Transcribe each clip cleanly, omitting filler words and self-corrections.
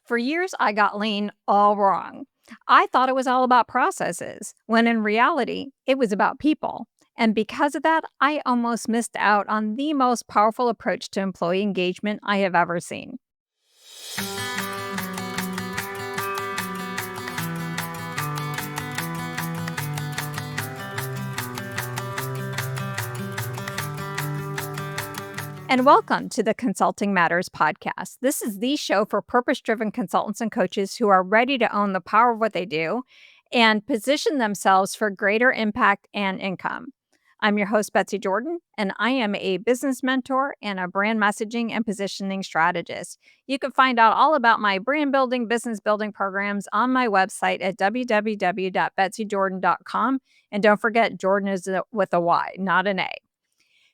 For years, I got lean all wrong. I thought it was all about processes, when in reality, it was about people. And because of that, I almost missed out on the most powerful approach to employee engagement I have ever seen. And welcome to the Consulting Matters podcast. This is the show for purpose driven consultants and coaches who are ready to own the power of what they do and position themselves for greater impact and income. I'm your host, Betsy Jordan, and I am a business mentor and a brand messaging and positioning strategist. You can find out all about my brand building, business building programs on my website at www.betsyjordan.com. And don't forget, Jordan is with a Y, not an A.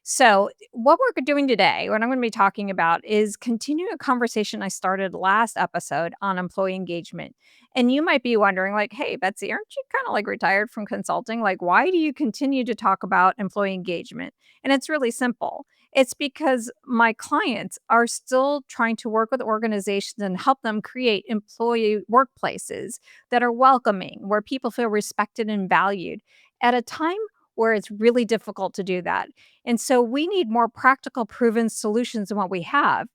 So, what we're doing today, what I'm going to be talking about, is continuing a conversation I started last episode on employee engagement. And you might be wondering, like, hey, Betsy, aren't you kind of like retired from consulting? Like, why do you continue to talk about employee engagement? And it's really simple. It's because my clients are still trying to work with organizations and help them create employee workplaces that are welcoming, where people feel respected and valued at a time where it's really difficult to do that. And so we need more practical, proven solutions than what we have.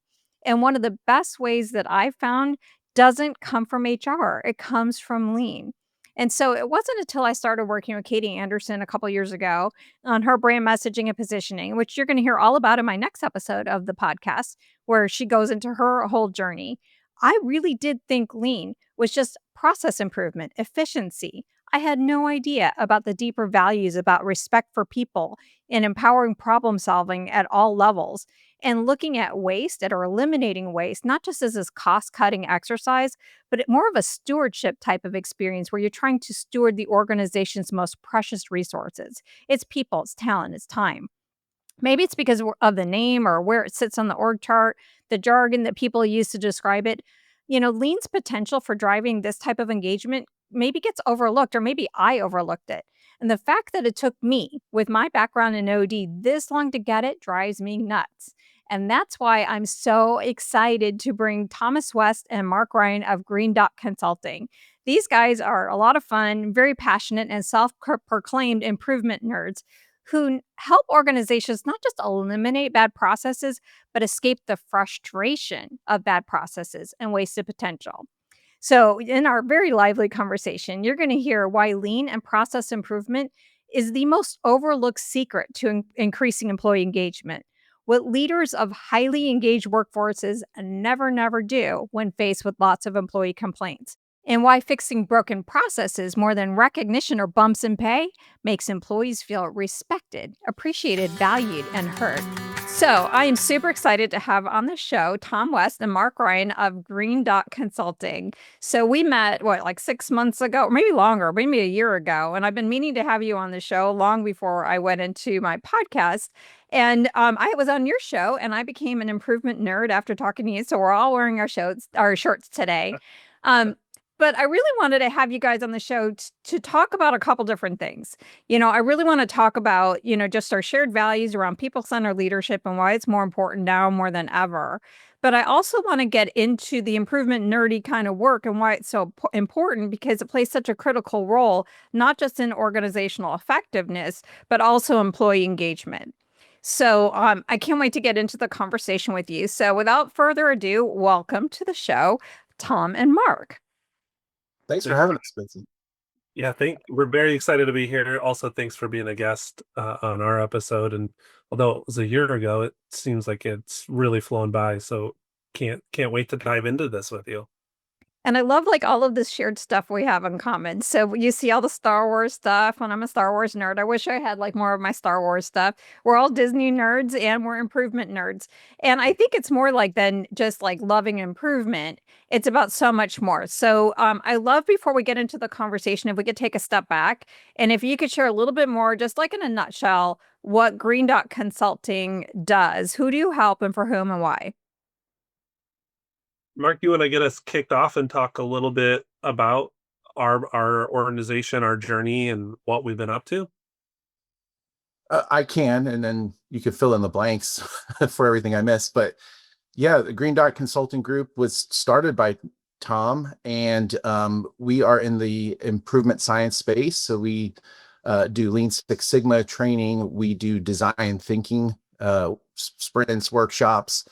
And one of the best ways that I've found doesn't come from HR, it comes from lean. And so it wasn't until I started working with Katie Anderson a couple years ago on her brand messaging and positioning, which you're going to hear all about in my next episode of the podcast, where she goes into her whole journey. I really did think lean was just process improvement, efficiency. I had no idea about the deeper values about respect for people and empowering problem solving at all levels, and looking at waste or eliminating waste, not just as this cost cutting exercise, but more of a stewardship type of experience where you're trying to steward the organization's most precious resources. It's people, it's talent, it's time. Maybe it's because of the name or where it sits on the org chart, the jargon that people use to describe it. Lean's potential for driving this type of engagement maybe gets overlooked, or maybe I overlooked it. And the fact that it took me, with my background in OD, this long to get it drives me nuts. And that's why I'm so excited to bring Thomas West and Mark Ryan of Green Dot Consulting. These guys are a lot of fun, very passionate, and self proclaimed improvement nerds who help organizations not just eliminate bad processes, but escape the frustration of bad processes and wasted potential. So, in our very lively conversation, you're going to hear why lean and process improvement is the most overlooked secret to increasing employee engagement. What leaders of highly engaged workforces never do when faced with lots of employee complaints. And why fixing broken processes more than recognition or bumps in pay makes employees feel respected, appreciated, valued, and heard. So I am super excited to have on the show Tom West and Mark Ryan of Green Dot Consulting. So we met, like 6 months ago, or maybe longer, maybe a year ago. And I've been meaning to have you on the show long before I went into my podcast. And I was on your show and I became an improvement nerd after talking to you. So we're all wearing our shirts today. Um, but I really wanted to have you guys on the show to talk about a couple different things. I really want to talk about, just our shared values around people-centered leadership and why it's more important now more than ever. But I also want to get into the improvement nerdy kind of work and why it's so important, because it plays such a critical role, not just in organizational effectiveness, but also employee engagement. So I can't wait to get into the conversation with you. So without further ado, welcome to the show, Tom and Mark. Thanks for having us, Betsy. Yeah, we're very excited to be here. Also, thanks for being a guest on our episode. And although it was a year ago, it seems like it's really flown by. So can't wait to dive into this with you. And I love like all of this shared stuff we have in common. So you see all the Star Wars stuff, and I'm a Star Wars nerd. I wish I had like more of my Star Wars stuff. We're all Disney nerds and we're improvement nerds. And I think it's more like than just like loving improvement. It's about so much more. So I love, before we get into the conversation, if we could take a step back and if you could share a little bit more, just like in a nutshell, what Green Dot Consulting does. Who do you help and for whom and why? Mark, you want to get us kicked off and talk a little bit about our organization, our journey, and what we've been up to? I can, and then you could fill in the blanks for everything I missed. But yeah, the Green Dot Consulting Group was started by Tom, and we are in the improvement science space. So we do Lean Six Sigma training. We do design thinking sprints, workshops,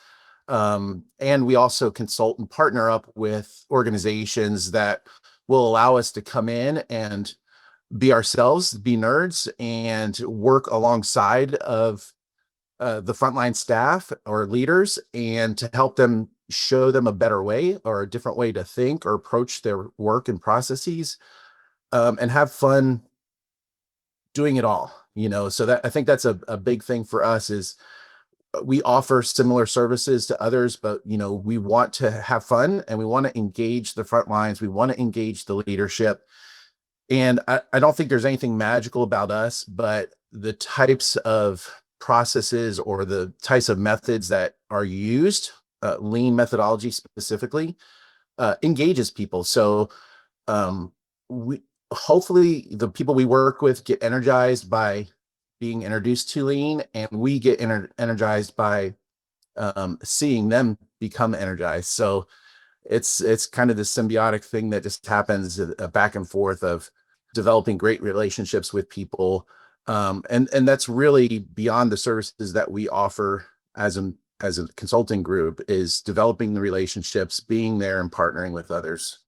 and we also consult and partner up with organizations that will allow us to come in and be ourselves, be nerds, and work alongside of the frontline staff or leaders, and to help them show them a better way or a different way to think or approach their work and processes, and have fun doing it all. So that I think that's a big thing for us is we offer similar services to others, but we want to have fun and we want to engage the front lines. We want to engage the leadership. And I don't think there's anything magical about us, but the types of processes or the types of methods that are used, lean methodology specifically, engages people. So we hopefully the people we work with get energized by being introduced to lean, and we get energized by seeing them become energized. So it's kind of this symbiotic thing that just happens, a back and forth of developing great relationships with people, and that's really beyond the services that we offer as a consulting group, is developing the relationships, being there, and partnering with others.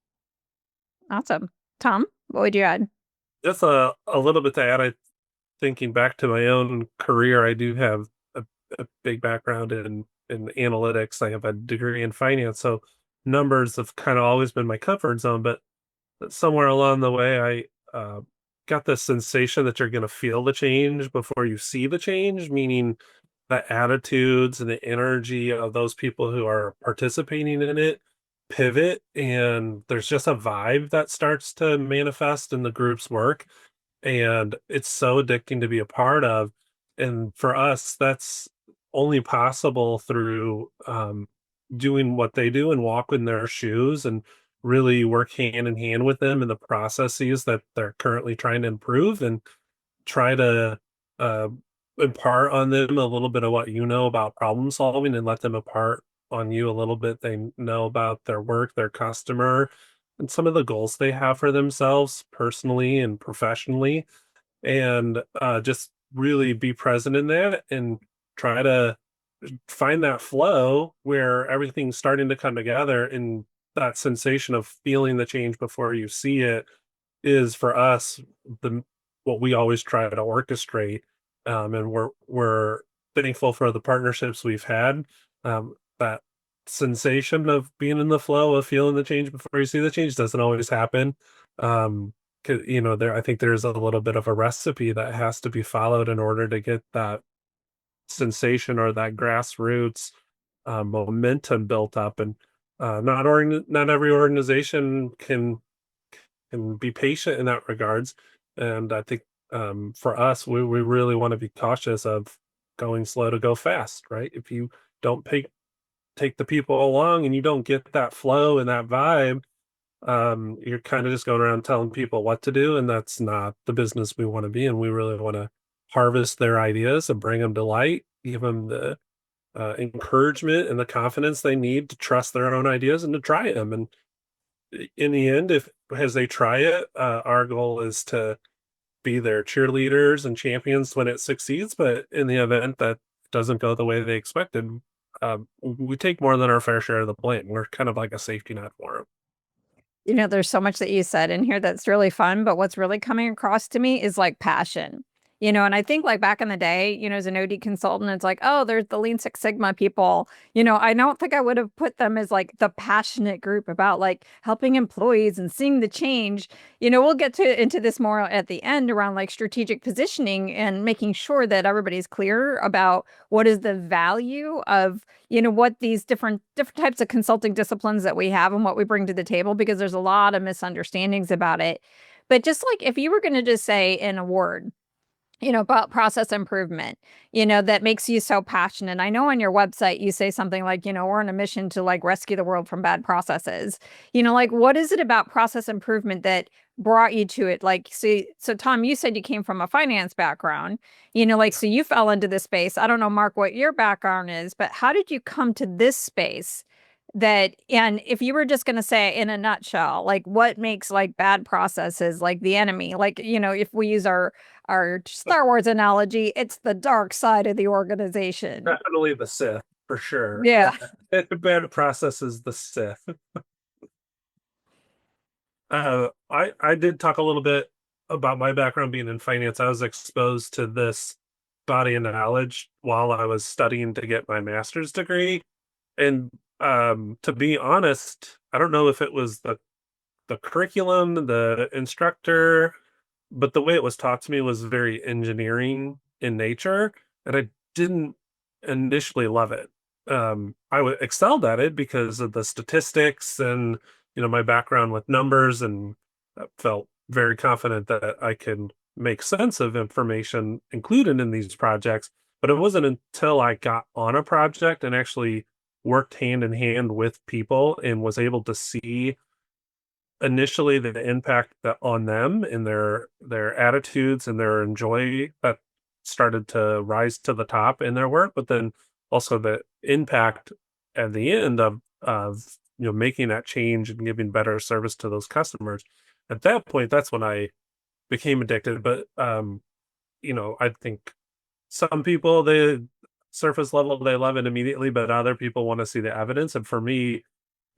Awesome. Tom, what would you add? Just a little bit to add. Thinking back to my own career, I do have a big background in analytics. I have a degree in finance, so numbers have kind of always been my comfort zone. But somewhere along the way, I got the sensation that you're going to feel the change before you see the change, meaning the attitudes and the energy of those people who are participating in it pivot, and there's just a vibe that starts to manifest in the group's work, and it's so addicting to be a part of. And for us, that's only possible through doing what they do and walk in their shoes and really work hand in hand with them in the processes that they're currently trying to improve, and try to uh, impart on them a little bit of what you know about problem solving, and let them impart on you a little bit they know about their work, their customer, and some of the goals they have for themselves personally and professionally. And just really be present in that and try to find that flow where everything's starting to come together, and that sensation of feeling the change before you see it is for us the what we always try to orchestrate. And we're thankful for the partnerships we've had. That sensation of being in the flow of feeling the change before you see the change doesn't always happen. 'Cause, there I think there's a little bit of a recipe that has to be followed in order to get that sensation or that grassroots momentum built up. And not every organization can be patient in that regards. And I think for us, we really want to be cautious of going slow to go fast, right? If you don't take the people along and you don't get that flow and that vibe, you're kind of just going around telling people what to do, and that's not the business we want to be in. We really want to harvest their ideas and bring them to light, give them the encouragement and the confidence they need to trust their own ideas and to try them. And in the end, if as they try it, our goal is to be their cheerleaders and champions when it succeeds. But in the event that doesn't go the way they expected, we take more than our fair share of the blame. We're kind of like a safety net for them. There's so much that you said in here that's really fun, but what's really coming across to me is like passion. And I think like back in the day, as an OD consultant, it's like, oh, there's the Lean Six Sigma people. I don't think I would have put them as like the passionate group about like helping employees and seeing the change. We'll get to into this more at the end around like strategic positioning and making sure that everybody's clear about what is the value of what these different types of consulting disciplines that we have and what we bring to the table, because there's a lot of misunderstandings about it. But just like if you were going to just say in a word, about process improvement, that makes you so passionate. I know on your website you say something like, we're on a mission to like rescue the world from bad processes. Like what is it about process improvement that brought you to it? Like, so Tom, you said you came from a finance background, like, so you fell into this space. I don't know, Mark, what your background is, but how did you come to this space that, and if you were just going to say in a nutshell, like what makes like bad processes like the enemy, like, if we use our Star Wars analogy, it's the dark side of the organization. Definitely the Sith, for sure. Yeah. Bad process is the Sith. I did talk a little bit about my background being in finance. I was exposed to this body of knowledge while I was studying to get my master's degree. And to be honest, I don't know if it was the curriculum, the instructor, but the way it was taught to me was very engineering in nature, and I didn't initially love it. Excelled at it because of the statistics and my background with numbers, and I felt very confident that I can make sense of information included in these projects. But it wasn't until I got on a project and actually worked hand in hand with people and was able to see initially the impact that on them and their attitudes and their enjoy that started to rise to the top in their work, but then also the impact at the end of making that change and giving better service to those customers. At that point, that's when I became addicted. But I think some people, they surface level, they love it immediately, but other people want to see the evidence. And for me,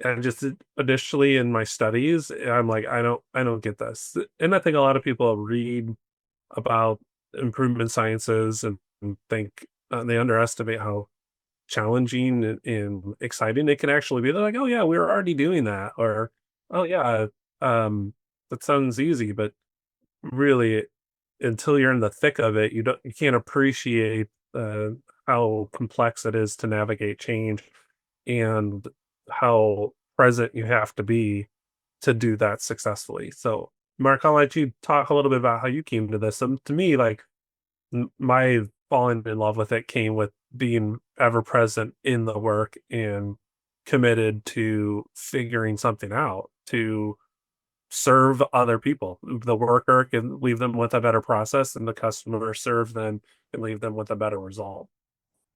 and just initially in my studies, I'm like, I don't get this. And I think a lot of people read about improvement sciences and think they underestimate how challenging and exciting it can actually be. They're like, oh yeah, we were already doing that, or oh yeah, um, that sounds easy, but really, until you're in the thick of it, you can't appreciate how complex it is to navigate change and how present you have to be to do that successfully. So, Mark, I'll let you talk a little bit about how you came to this. To me, like my falling in love with it came with being ever present in the work and committed to figuring something out to serve other people. The worker can leave them with a better process, and the customer serve them and leave them with a better result.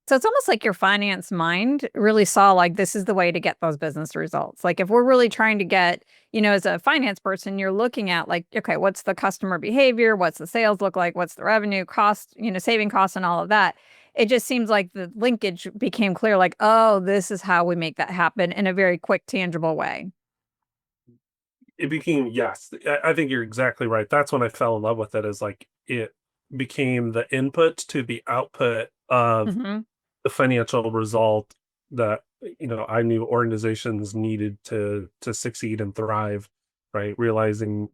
So it's almost like your finance mind really saw like this is the way to get those business results. Like if we're really trying to get, as a finance person, you're looking at like, okay, what's the customer behavior? What's the sales look like? What's the revenue cost, saving costs and all of that. It just seems like the linkage became clear, like, oh, this is how we make that happen in a very quick, tangible way. It became, yes, I think you're exactly right. That's when I fell in love with it, is like it became the input to the output of Hmm. the financial result that I knew organizations needed to succeed and thrive, right? Realizing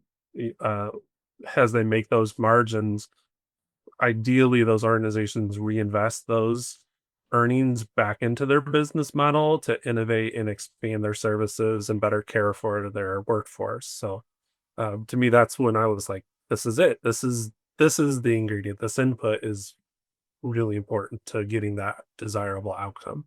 uh as they make those margins, ideally those organizations reinvest those earnings back into their business model to innovate and expand their services and better care for their workforce. So to me, that's when I was like, this is it. This is the ingredient. This input is really important to getting that desirable outcome.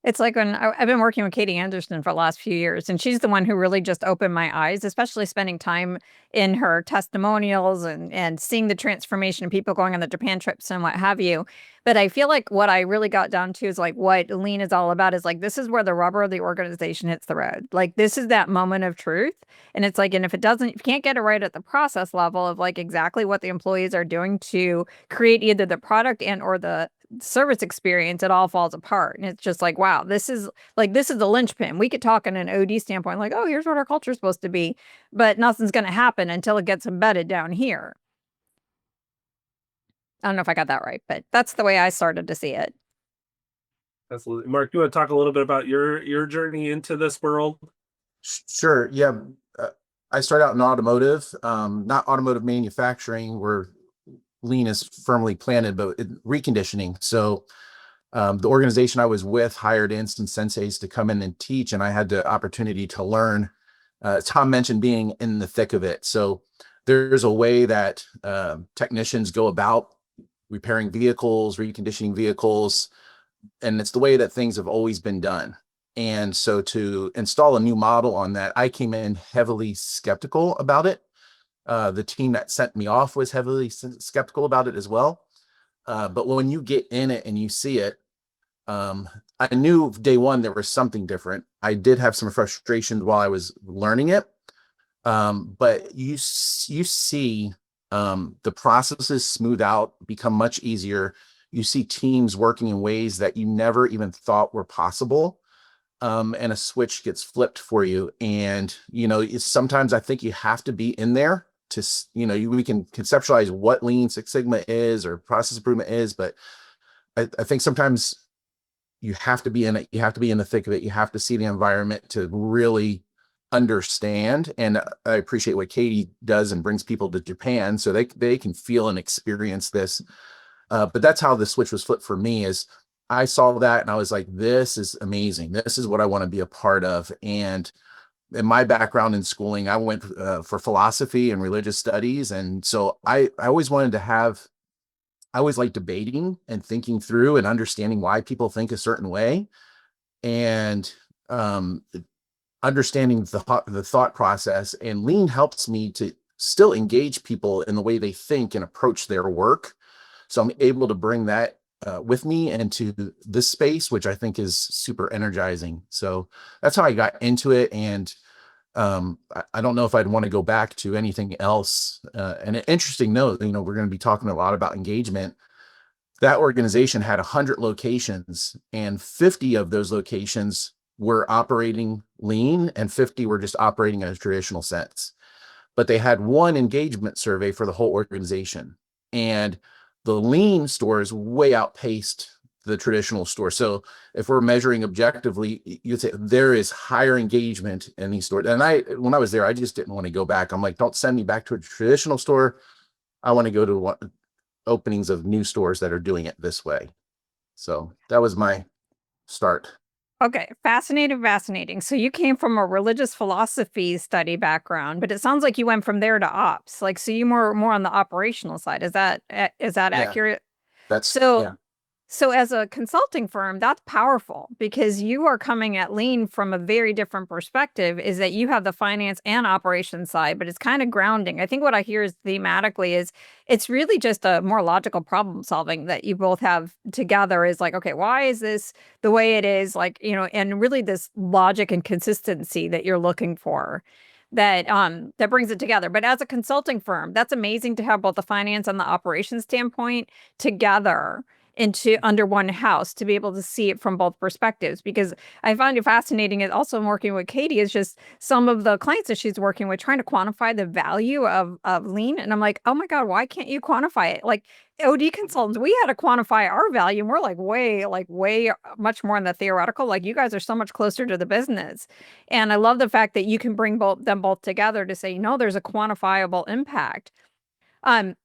It's like when I've been working with Katie Anderson for the last few years, and she's the one who really just opened my eyes, especially spending time in her testimonials and seeing the transformation of people going on the Japan trips and what have you. But I feel like what I really got down to is like what lean is all about is like this is where the rubber of the organization hits the road. Like this is that moment of truth. And it's like, and if you can't get it right at the process level of like exactly what the employees are doing to create either the product and or the service experience, it all falls apart. And it's just like, wow, this is the linchpin. We could talk in an OD standpoint, like, oh, here's what our culture is supposed to be, but nothing's going to happen until it gets embedded down here. I don't know if I got that right, but that's the way I started to see it. Absolutely. Mark, you want to talk a little bit about your journey into this world? Sure. Yeah. Uh, I started out in automotive, not automotive manufacturing where lean is firmly planted, but reconditioning. So the organization I was with hired in some senseis to come in and teach, and I had the opportunity to learn. Tom mentioned being in the thick of it. So there's a way that technicians go about repairing vehicles, reconditioning vehicles, and it's the way that things have always been done. And so to install a new model on that, I came in heavily skeptical about it. The team that sent me off was heavily skeptical about it as well. But when you get in it and you see it, I knew day one there was something different. I did have some frustrations while I was learning it. But you see the processes smooth out, become much easier. You see teams working in ways that you never even thought were possible. And a switch gets flipped for you. And, sometimes I think you have to be in there to, we can conceptualize what Lean Six Sigma is or process improvement is, but I think sometimes you have to be in it. You have to be in the thick of it. You have to see the environment to really understand. And I appreciate what Katie does and brings people to Japan so they can feel and experience this. But that's how the switch was flipped for me. Is I saw that and I was like, this is amazing. This is what I want to be a part of. And in my background in schooling, I went for philosophy and religious studies. And so I always wanted to have, I always like debating and thinking through and understanding why people think a certain way. And um, understanding the thought process, and Lean helps me to still engage people in the way they think and approach their work. So I'm able to bring that with me into this space, which I think is super energizing. So that's how I got into it. And I don't know if I'd want to go back to anything else. And an interesting note, we're going to be talking a lot about engagement. That organization had 100 locations, and 50 of those locations were operating lean and 50 were just operating in a traditional sense. But they had one engagement survey for the whole organization. And the lean stores way outpaced the traditional store. So if we're measuring objectively, you'd say there is higher engagement in these stores. And when I was there, I just didn't want to go back. I'm like, don't send me back to a traditional store. I want to go to openings of new stores that are doing it this way. So that was my start. Okay, fascinating, fascinating. So you came from a religious philosophy study background, but it sounds like you went from there to ops. Like, so you more on the operational side. Is that Yeah, accurate? that's, So yeah. So as a consulting firm, that's powerful because you are coming at lean from a very different perspective, is that you have the finance and operations side, but it's kind of grounding. I think what I hear is thematically is it's really just a more logical problem solving that you both have together is like, okay, why is this the way it is? Like, and really this logic and consistency that you're looking for that brings it together. But as a consulting firm, that's amazing to have both the finance and the operations standpoint together into under one house to be able to see it from both perspectives, because I find it fascinating. And also working with Katie is just some of the clients that she's working with trying to quantify the value of lean. And I'm like, oh my God, why can't you quantify it? Like OD consultants, we had to quantify our value and we're way much more in the theoretical. Like you guys are so much closer to the business. And I love the fact that you can bring both together to say, there's a quantifiable impact. Um,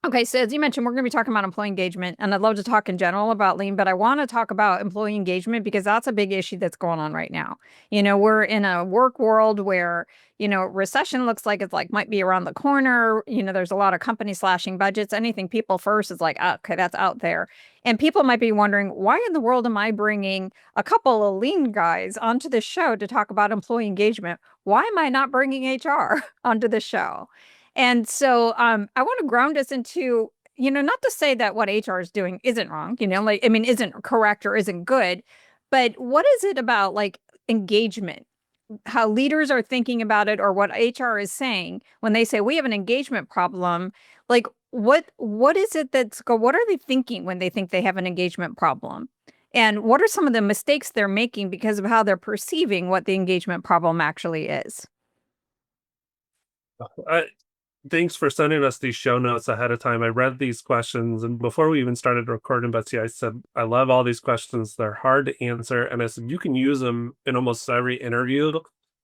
Okay, so as you mentioned, we're going to be talking about employee engagement, and I'd love to talk in general about lean, but I want to talk about employee engagement because that's a big issue that's going on right now. We're in a work world where, recession looks like it's like might be around the corner. There's a lot of companies slashing budgets. Anything people first is like, oh, okay, that's out there. And people might be wondering, why in the world am I bringing a couple of lean guys onto the show to talk about employee engagement? Why am I not bringing HR onto the show? And so I want to ground us into, not to say that what HR is doing isn't wrong, like, I mean, isn't correct or isn't good, but what is it about like engagement, how leaders are thinking about it or what HR is saying when they say we have an engagement problem? Like, what is it what are they thinking when they think they have an engagement problem? And what are some of the mistakes they're making because of how they're perceiving what the engagement problem actually is? I, Thanks for sending us these show notes ahead of time. I read these questions, and before we even started recording, Betsy, I said, I love all these questions. They're hard to answer. And I said, you can use them in almost every interview,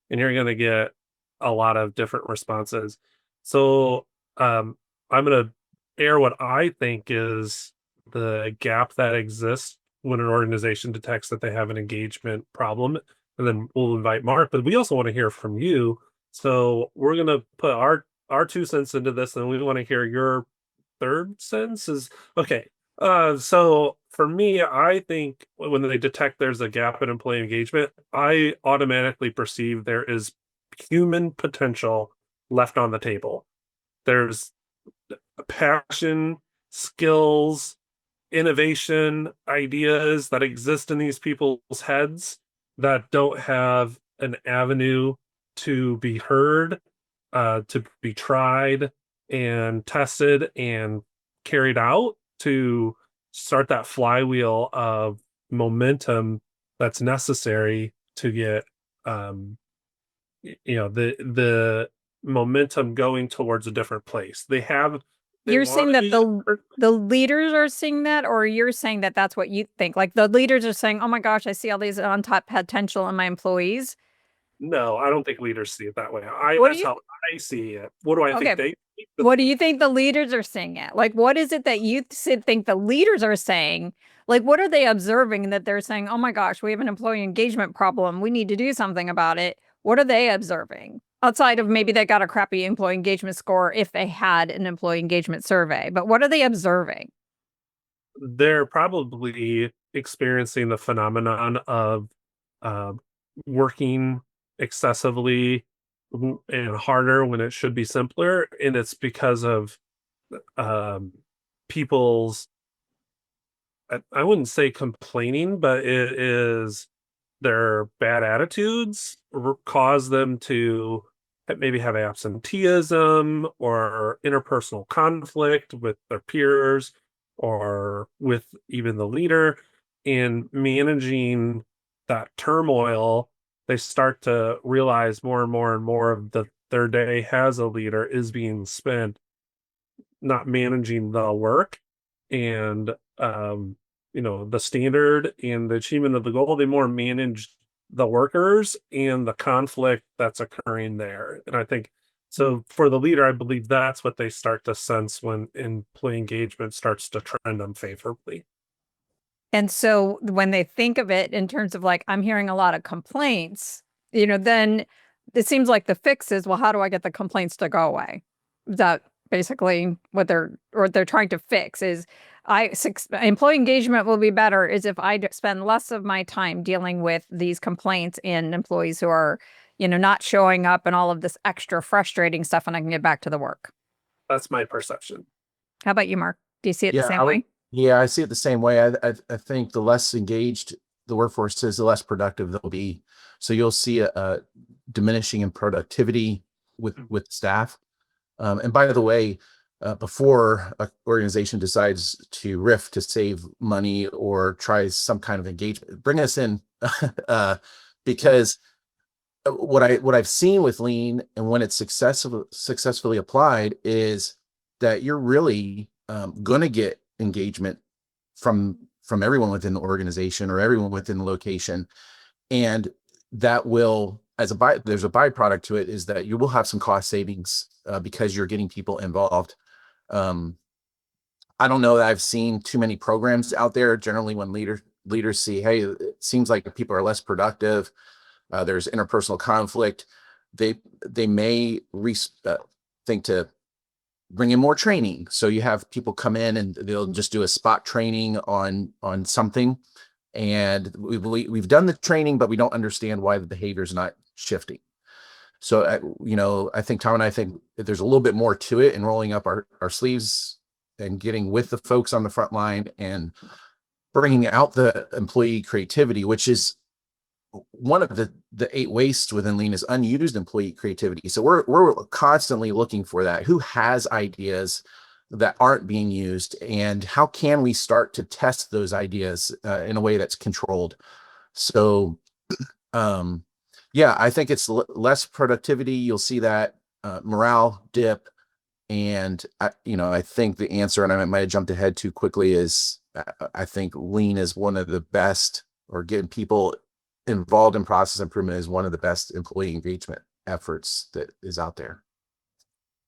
and you're going to get a lot of different responses. So I'm going to air what I think is the gap that exists when an organization detects that they have an engagement problem. And then we'll invite Mark, but we also want to hear from you. So we're going to put our 2 cents into this, and we want to hear your third sense. Is okay. So for me, I think when they detect there's a gap in employee engagement, I automatically perceive there is human potential left on the table. There's passion, skills, innovation ideas that exist in these people's heads that don't have an avenue to be heard, to be tried and tested and carried out to start that flywheel of momentum that's necessary to get the momentum going towards a different place. They You're want saying to that be the leaders are seeing that, or you're saying that that's what you think? Like the leaders are saying, "Oh my gosh, I see all these untapped potential in my employees." No, I don't think leaders see it that way. What do That's you how I see it. What do I think Okay, they see? what do you think the leaders are seeing it? Like what is it that you think the leaders are saying? Like what are they observing that they're saying, "Oh my gosh, we have an employee engagement problem. We need to do something about it." What are they observing? Outside of maybe they got a crappy employee engagement score if they had an employee engagement survey, but what are they observing? They're probably experiencing the phenomenon of uh, working excessively and harder when it should be simpler, and it's because of um, people's, I wouldn't say complaining, but it is their bad attitudes cause them to maybe have absenteeism or interpersonal conflict with their peers or with even the leader. In managing that turmoil, they start to realize more and more and more of their day as a leader is being spent not managing the work and the standard and the achievement of the goal. They more manage the workers and the conflict that's occurring there. And I think so for the leader, I believe that's what they start to sense when employee engagement starts to trend unfavorably. And so when they think of it in terms of like, I'm hearing a lot of complaints, then it seems like the fix is, well, how do I get the complaints to go away? Is that basically what they're trying to fix is employee engagement will be better is if I spend less of my time dealing with these complaints and employees who are, not showing up and all of this extra frustrating stuff and I can get back to the work. That's my perception. How about you, Mark? Do you see it the Yeah, same way? yeah, I see it the same way. I think the less engaged the workforce is, the less productive they'll be. So you'll see a diminishing in productivity with staff. And by the way, before an organization decides to riff to save money or tries some kind of engagement, bring us in, because what I've seen with lean and when it's successfully applied is that you're really going to get engagement from everyone within the organization or everyone within the location, and that will, there's a byproduct to it, is that you will have some cost savings because you're getting people involved. um, I don't know that I've seen too many programs out there. Generally when leaders see, hey, it seems like people are less productive, there's interpersonal conflict, they may think to bring in more training. So you have people come in and they'll just do a spot training on something, and we've done the training, but we don't understand why the behavior is not shifting. So I think Tom and I think that there's a little bit more to it, and rolling up our sleeves and getting with the folks on the front line and bringing out the employee creativity, which is one of the 8 wastes within lean, is unused employee creativity. So we're constantly looking for that. Who has ideas that aren't being used, and how can we start to test those ideas in a way that's controlled? So yeah, I think it's less productivity. You'll see that morale dip. And I think the answer, and I might have jumped ahead too quickly, is I think lean is one of the best, or getting people involved in process improvement is one of the best employee engagement efforts that is out there.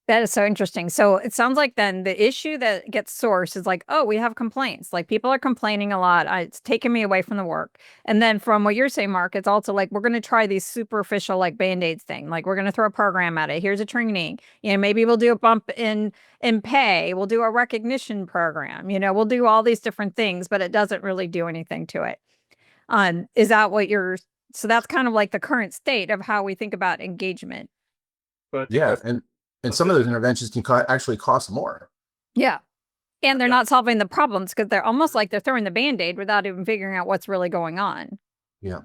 That is so interesting. So it sounds like then the issue that gets sourced is like, oh, we have complaints. Like people are complaining a lot. It's taking me away from the work. And then from what you're saying, Mark, it's also like we're going to try these superficial like band-aids thing. Like we're going to throw a program at it. Here's a training. Maybe we'll do a bump in pay. We'll do a recognition program. We'll do all these different things, but it doesn't really do anything to it. Is that what you're? So that's kind of like the current state of how we think about engagement. But Yeah, and some of those interventions can actually cost more. Yeah. And they're Yeah. not solving the problems because they're almost like they're throwing the Band-Aid without even figuring out what's really going on. Yeah.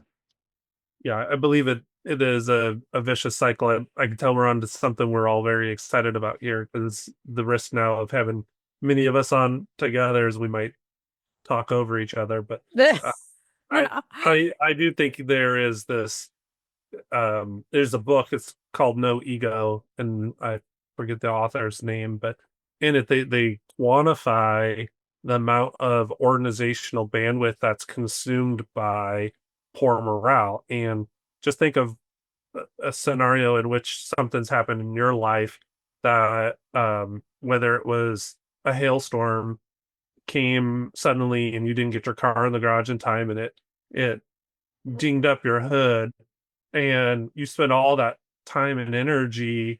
Yeah, I believe it is a vicious cycle. I can tell we're on to something we're all very excited about here, because the risk now of having many of us on together is we might talk over each other. But uh, You I know? I do think there is this there's a book, it's called No Ego, and I forget the author's name, but in it they quantify the amount of organizational bandwidth that's consumed by poor morale. And just think of a scenario in which something's happened in your life that whether it was a hailstorm came suddenly and you didn't get your car in the garage in time, and it dinged up your hood, and you spend all that time and energy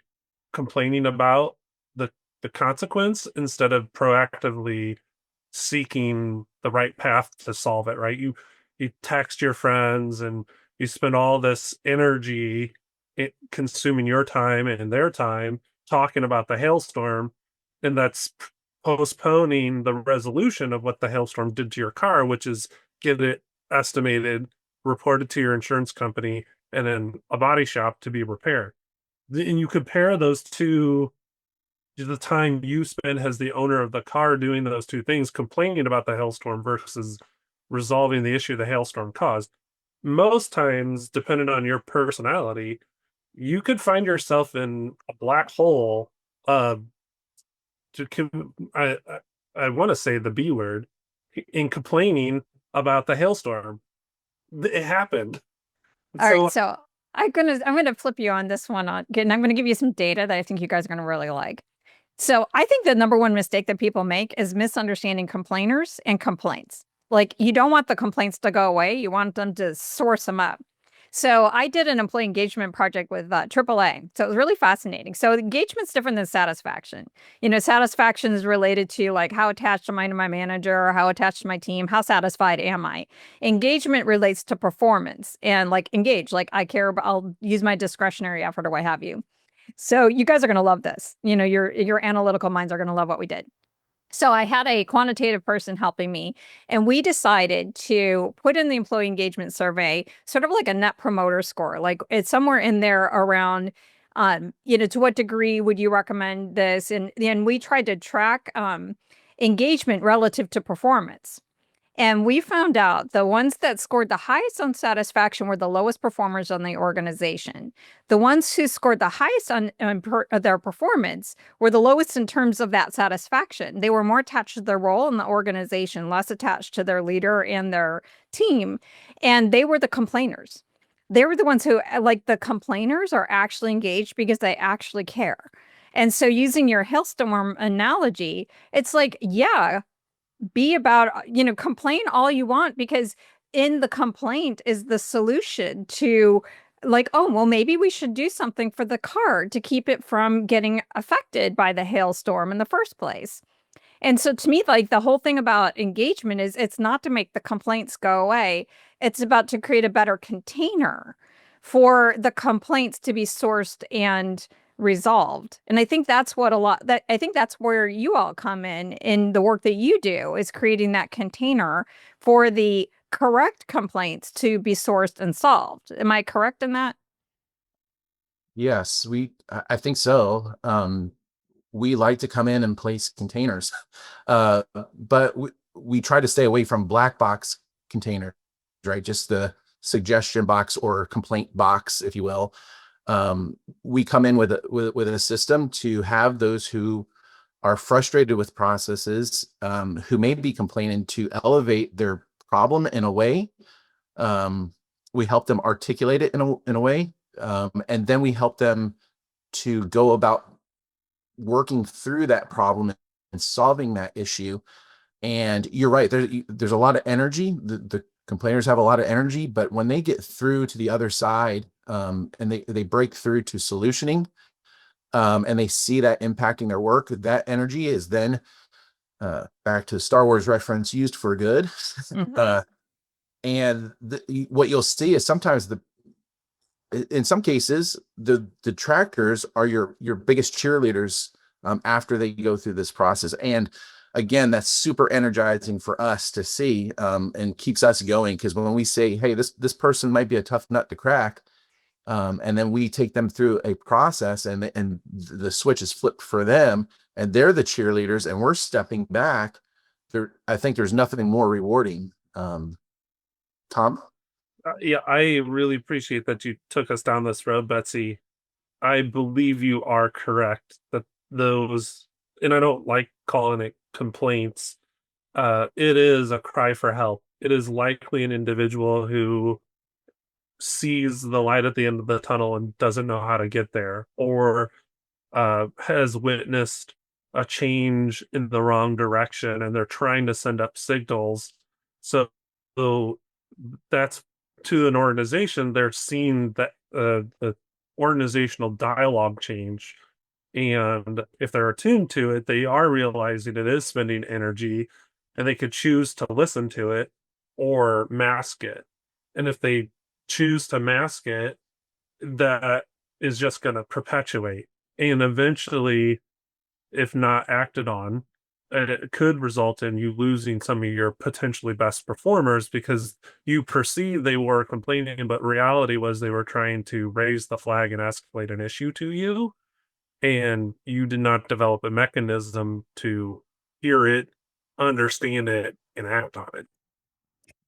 complaining about the the consequence instead of proactively seeking the right path to solve it, right? You text your friends and you spend all this energy consuming your time and their time talking about the hailstorm, and that's postponing the resolution of what the hailstorm did to your car, which is get it estimated, reported to your insurance company, and then a body shop to be repaired. And you compare those two, the time you spend as the owner of the car doing those two things, complaining about the hailstorm versus resolving the issue the hailstorm caused. Most times, depending on your personality, you could find yourself in a black hole. Uh, to I want to say the B word in complaining about the hailstorm. It happened. All right, So so I'm gonna flip you on this one and I'm gonna give you some data that I think you guys are gonna really like. So I think the number one mistake that people make is misunderstanding complainers and complaints. Like you don't want the complaints to go away, you want them to source them up. So I did an employee engagement project with AAA. So it was really fascinating. So engagement's different than satisfaction. Satisfaction is related to like how attached am I to my manager, how attached to my team, how satisfied am I? Engagement relates to performance and like engage, like I care about, I'll use my discretionary effort or what have you. So you guys are going to love this. Your analytical minds are going to love what we did. So I had a quantitative person helping me, and we decided to put in the employee engagement survey sort of like a net promoter score. Like it's somewhere in there around, to what degree would you recommend this? And then we tried to track engagement relative to performance. And we found out the ones that scored the highest on satisfaction were the lowest performers on the organization. The ones who scored the highest on their performance were the lowest in terms of that satisfaction. They were more attached to their role in the organization, less attached to their leader and their team. And they were the complainers. They were the ones who, like, the complainers are actually engaged because they actually care. And so, using your hailstorm analogy, it's like, yeah, be about, complain all you want because in the complaint is the solution to like, oh, well, maybe we should do something for the car to keep it from getting affected by the hailstorm in the first place. And so to me, like the whole thing about engagement is it's not to make the complaints go away. It's about to create a better container for the complaints to be sourced and resolved. And I think that's what a lot that I think that's where you all come in the work that you do is creating that container for the correct complaints to be sourced and solved. Am I correct in that? Yes, I think so. We like to come in and place containers, but we try to stay away from black box container, right? Just the suggestion box or complaint box, if you will. We come in with a system to have those who are frustrated with processes, who may be complaining, to elevate their problem in a way. We help them articulate it in a way, and then we help them to go about working through that problem and solving that issue. And you're right, there's a lot of energy. The complainers have a lot of energy, but when they get through to the other side, and they break through to solutioning, and they see that impacting their work, that energy is then, back to the Star Wars reference, used for good. Mhm. And what you'll see is sometimes in some cases, the detractors are your biggest cheerleaders, after they go through this process. And again, that's super energizing for us to see, and keeps us going. Because when we say, hey, this person might be a tough nut to crack, and then we take them through a process, and the switch is flipped for them, and they're the cheerleaders, and we're stepping back. There, I think there's nothing more rewarding. Tom? Yeah, I really appreciate that you took us down this road, Betsy. I believe you are correct that those, and I don't like calling it complaints. It is a cry for help. It is likely an individual who sees the light at the end of the tunnel and doesn't know how to get there, or has witnessed a change in the wrong direction and they're trying to send up signals. So, so that's to an organization, they're seeing that the organizational dialogue change. And if they're attuned to it, they are realizing it is spending energy and they could choose to listen to it or mask it. And if they choose to mask it, that is just going to perpetuate. And eventually, if not acted on, it could result in you losing some of your potentially best performers because you perceive they were complaining, but reality was they were trying to raise the flag and escalate an issue to you. And you did not develop a mechanism to hear it, understand it, and act on it.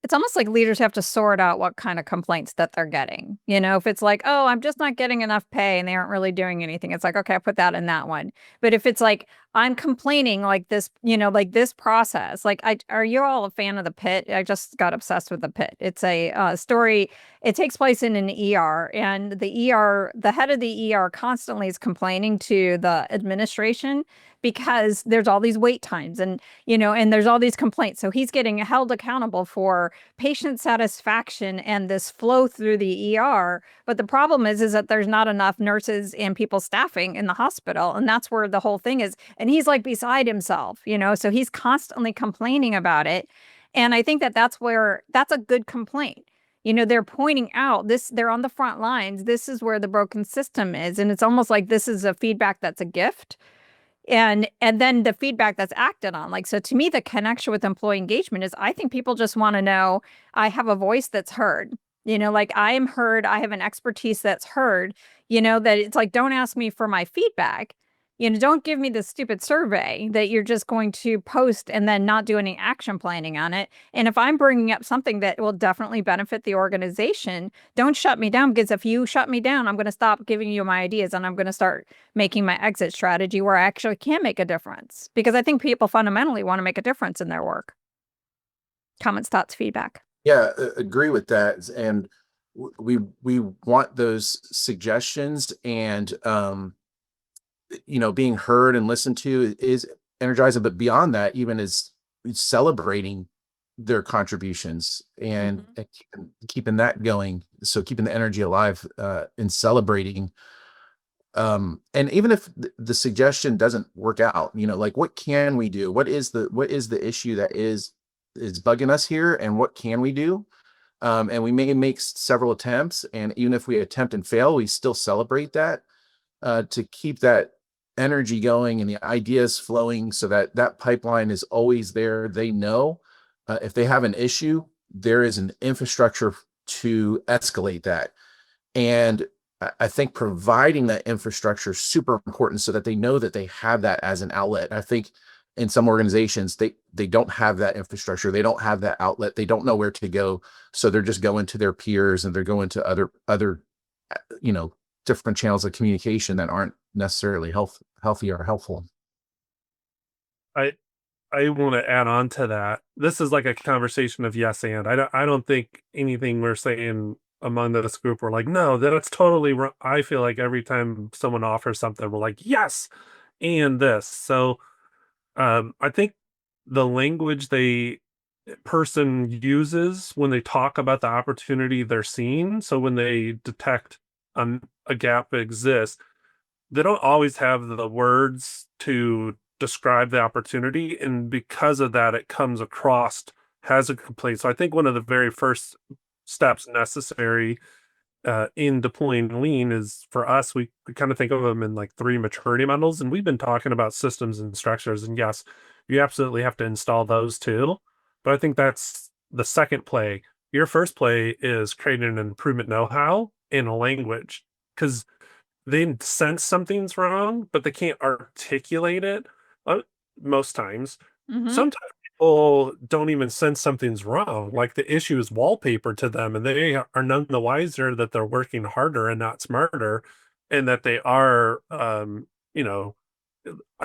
It's almost like leaders have to sort out what kind of complaints that they're getting. You know, if it's like, "Oh, I'm just not getting enough pay," and they aren't really doing anything, it's like, "Okay, I put that in that one." But if it's like, "I'm complaining like this," like this process, like, are you all a fan of The Pit? I just got obsessed with The Pit. It's a story. It takes place in an ER, and the head of the ER constantly is complaining to the administration because there's all these wait times, and there's all these complaints. So he's getting held accountable for patient satisfaction and this flow through the ER. But the problem is that there's not enough nurses and people staffing in the hospital. And that's where the whole thing is. And he's like beside himself. So he's constantly complaining about it. And I think that that's a good complaint. They're pointing out they're on the front lines. This is where the broken system is. And it's almost like this is a feedback that's a gift, and then the feedback that's acted on. Like, so to me, the connection with employee engagement is, I think people just want to know, I have a voice that's heard. Like, I am heard, I have an expertise that's heard. That it's like, don't ask me for my feedback. Don't give me this stupid survey that you're just going to post and then not do any action planning on it. And if I'm bringing up something that will definitely benefit the organization, don't shut me down, because if you shut me down, I'm going to stop giving you my ideas, and I'm going to start making my exit strategy where I actually can make a difference, because I think people fundamentally want to make a difference in their work. Comments, thoughts, feedback. Yeah, agree with that. And we want those suggestions, and being heard and listened to is energizing. But beyond that, even is celebrating their contributions, and keeping that going. So keeping the energy alive, and celebrating. And even if the suggestion doesn't work out, like, what can we do? What is the issue that is bugging us here, and what can we do? And we may make several attempts, and even if we attempt and fail, we still celebrate that, to keep that energy going and the ideas flowing, so that that pipeline is always there. They know, if they have an issue, there is an infrastructure to escalate that. And I think providing that infrastructure is super important, so that they know that they have that as an outlet. I think in some organizations, they don't have that infrastructure. They don't have that outlet. They don't know where to go. So they're just going to their peers, and they're going to other, different channels of communication that aren't necessarily healthy or helpful. I I want to add on to that. This is like a conversation of yes and. I don't think anything we're saying among this group we're like, no, that's totally wrong. I feel like every time someone offers something, we're like, yes, and this. So I think the language they person uses when they talk about the opportunity they're seeing. So when they detect a gap that exists, they don't always have the words to describe the opportunity, and because of that it comes across as a complaint. So I think one of the very first steps necessary in deploying lean is, for us, we kind of think of them in like three maturity models, and we've been talking about systems and structures, and yes, you absolutely have to install those too. But I think that's the second play. Your first play is creating an improvement know-how in a language, because they sense something's wrong, but they can't articulate it uh, most times. Mhm. Sometimes people don't even sense something's wrong. Like the issue is wallpaper to them, and they are none the wiser that they're working harder and not smarter, and that they are, you know,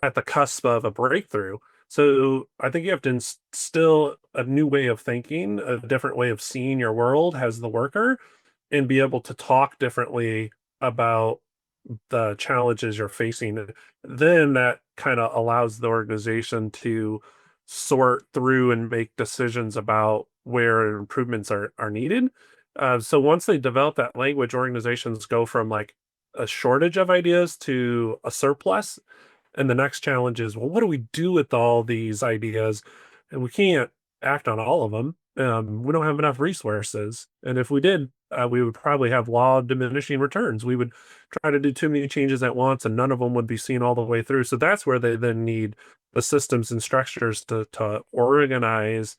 at the cusp of a breakthrough. So I think you have to instill a new way of thinking, a different way of seeing your world as the worker, and be able to talk differently about the challenges you're facing. Then that kind of allows the organization to sort through and make decisions about where improvements are needed. So once they develop that language, organizations go from like a shortage of ideas to a surplus. And the next challenge is, well, what do we do with all these ideas? And we can't act on all of them. We don't have enough resources. And if we did, we would probably have law of diminishing returns. We would try to do too many changes at once, and none of them would be seen all the way through. So that's where they then need the systems and structures to organize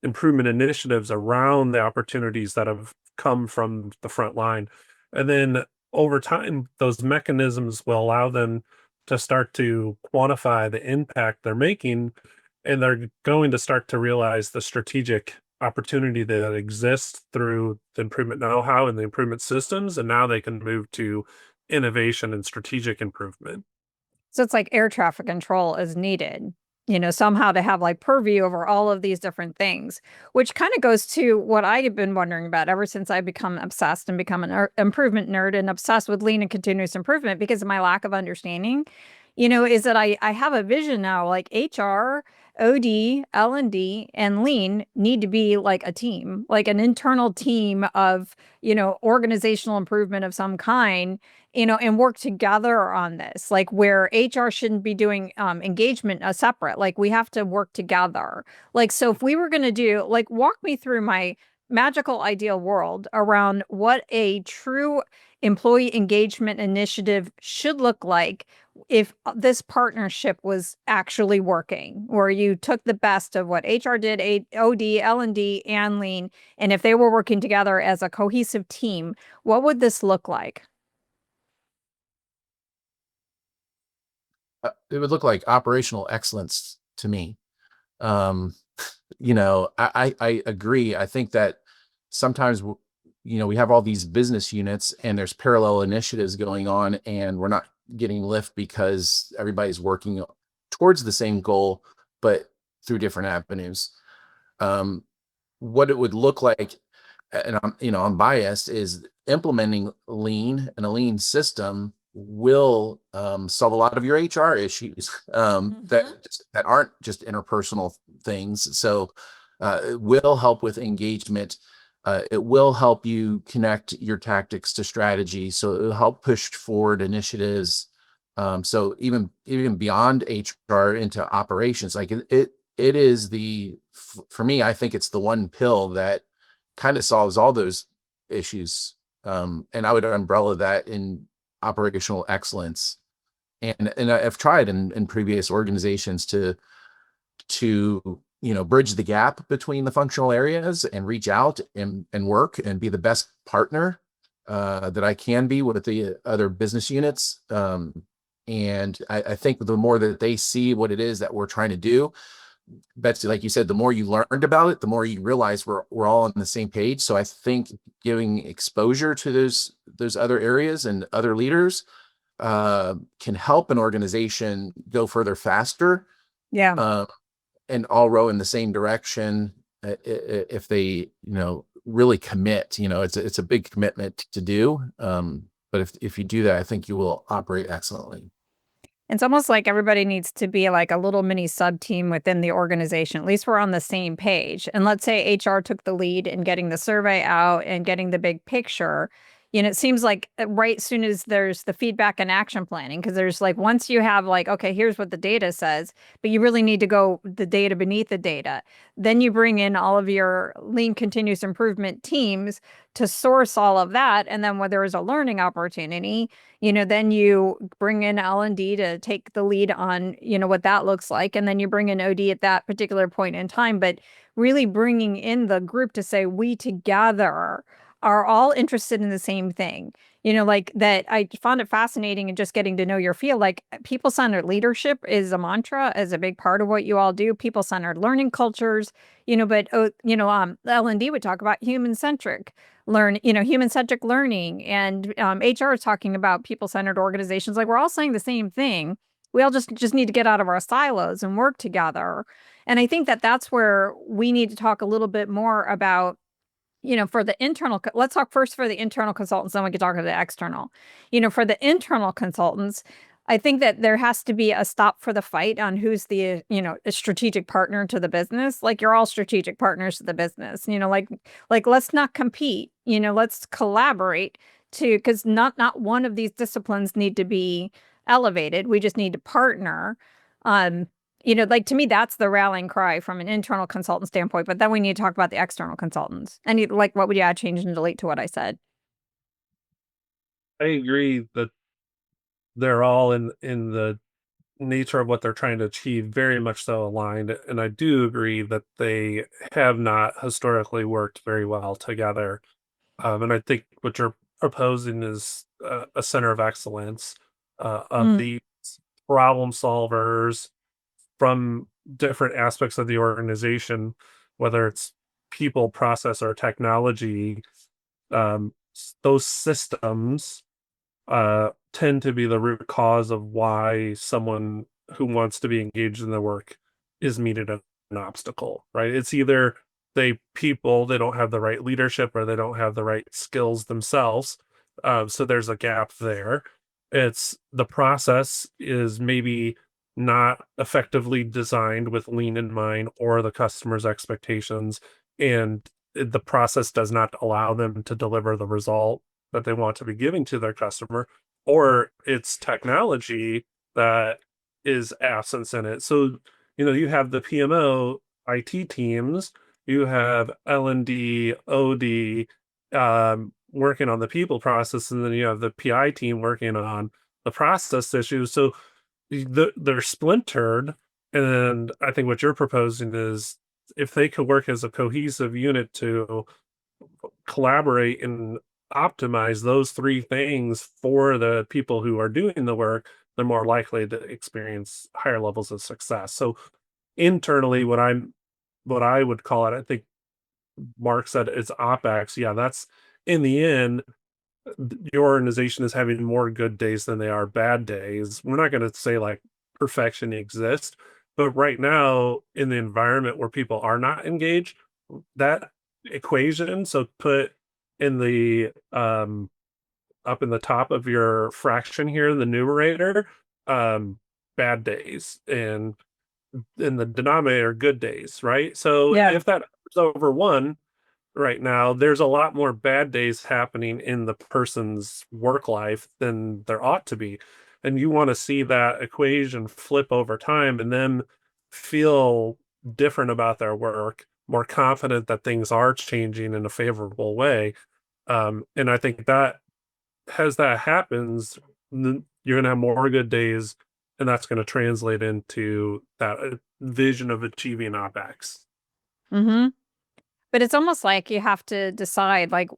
improvement initiatives around the opportunities that have come from the front line. And then over time, those mechanisms will allow them to start to quantify the impact they're making, and they're going to start to realize the strategic opportunity that exists through the improvement know-how and the improvement systems. And now they can move to innovation and strategic improvement. So it's like air traffic control is needed, somehow to have like purview over all of these different things, which kind of goes to what I have been wondering about ever since I become obsessed and become an improvement nerd and obsessed with lean and continuous improvement because of my lack of understanding, is that I have a vision now like HR, OD, L&D, and lean need to be like a team, like an internal team of, organizational improvement of some kind, and work together on this, like where HR shouldn't be doing engagement separate. Like we have to work together. Like, so if we were going to do, like, walk me through my magical ideal world around what a true employee engagement initiative should look like if this partnership was actually working, where you took the best of what HR did, OD, L&D, and lean, and if they were working together as a cohesive team, what would this look like? It would look like operational excellence to me. Um, I agree. I think that sometimes, we have all these business units and there's parallel initiatives going on and we're not getting lift because everybody's working towards the same goal, but through different avenues. Um, what it would look like, and I'm biased, is implementing lean and a lean system will solve a lot of your HR issues that aren't just interpersonal things. So it will help with engagement. It will help you connect your tactics to strategy. So it will help push forward initiatives. So even beyond HR into operations, like it is for me, I think it's the one pill that kind of solves all those issues. And I would umbrella that in operational excellence. And I've tried in previous organizations to bridge the gap between the functional areas and reach out and work and be the best partner that I can be with the other business units. And I think the more that they see what it is that we're trying to do, Betsy, like you said, the more you learned about it, the more you realize we're all on the same page. So I think giving exposure to those other areas and other leaders can help an organization go further faster, Yeah. uh, and all row in the same direction if they really commit. It's a big commitment to do, but if you do that, I think you will operate excellently. It's almost like everybody needs to be like a little mini sub team within the organization. At least we're on the same page. And let's say HR took the lead in getting the survey out and getting the big picture. It seems like right as soon as there's the feedback and action planning, because there's like once you have like, okay, here's what the data says, but you really need to go the data beneath the data. Then you bring in all of your lean continuous improvement teams to source all of that. And then when there is a learning opportunity, then you bring in L&D to take the lead on, what that looks like. And then you bring in OD at that particular point in time. But really bringing in the group to say, we together are all interested in the same thing. Like that, I found it fascinating and just getting to know your field. Like people-centered leadership is a mantra, is a big part of what you all do. People-centered learning cultures, but L&D would talk about human-centric human-centric learning, and HR is talking about people-centered organizations. Like we're all saying the same thing. We all just need to get out of our silos and work together. And I think that that's where we need to talk a little bit more about, for the internal, let's talk first for the internal consultants, then we can talk about the external. For the internal consultants, I think that there has to be a stop for the fight on who's the, a strategic partner to the business. Like you're all strategic partners to the business, like let's not compete, let's collaborate because not one of these disciplines need to be elevated. We just need to partner. Um, like to me, that's the rallying cry from an internal consultant standpoint. But then we need to talk about the external consultants. And like, what would you add, change, and delete to what I said? I agree that they're all in the nature of what they're trying to achieve very much so aligned, and I do agree that they have not historically worked very well together. And I think what you're proposing is a center of excellence of Mm, these problem solvers from different aspects of the organization, whether it's people, process, or technology. Those systems tend to be the root cause of why someone who wants to be engaged in the work is meeting an obstacle, right? It's either they don't have the right leadership or they don't have the right skills themselves. So there's a gap there. It's the process is maybe not effectively designed with lean in mind or the customer's expectations, and the process does not allow them to deliver the result that they want to be giving to their customer, or it's technology that is absence in it. So, you have the PMO IT teams, you have L&D, OD working on the people process, and then you have the PI team working on the process issues. So they're splintered. And I think what you're proposing is if they could work as a cohesive unit to collaborate and optimize those three things for the people who are doing the work, they're more likely to experience higher levels of success. So internally, what I would call it, I think Mark said it's OpEx. Yeah, that's in the end, your organization is having more good days than they are bad days. We're not going to say like perfection exists, but right now in the environment where people are not engaged, that equation, so put in the up in the top of your fraction here, the numerator, um bad days, and in the denominator good days, right? So yeah. if that is over one right now, there's a lot more bad days happening in the person's work life than there ought to be. And you want to see that equation flip over time and then feel different about their work, more confident that things are changing in a favorable way. And I think that as that happens, you're going to have more good days, and that's going to translate into that vision of achieving OpEx. Mm-hmm. But it's almost like you have to decide, like,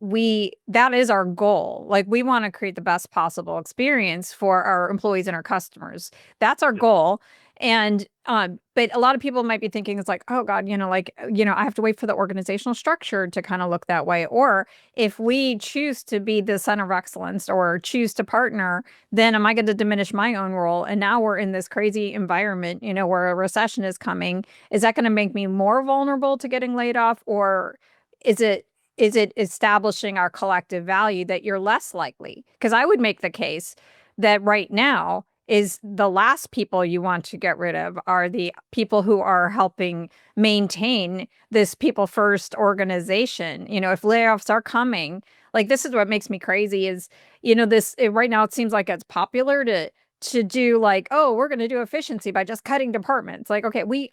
that is our goal. Like, we want to create the best possible experience for our employees and our customers. That's our goal. And, but a lot of people might be thinking it's like, oh God, I have to wait for the organizational structure to kind of look that way. Or if we choose to be the center of excellence or choose to partner, then am I going to diminish my own role? And now we're in this crazy environment, where a recession is coming. Is that going to make me more vulnerable to getting laid off, or is it establishing our collective value that you're less likely? Because I would make the case that right now is the last people you want to get rid of are the people who are helping maintain this people first organization. If layoffs are coming, Like, this is what makes me crazy is, right now it seems like it's popular to do like, oh, we're going to do efficiency by just cutting departments. Like, okay, we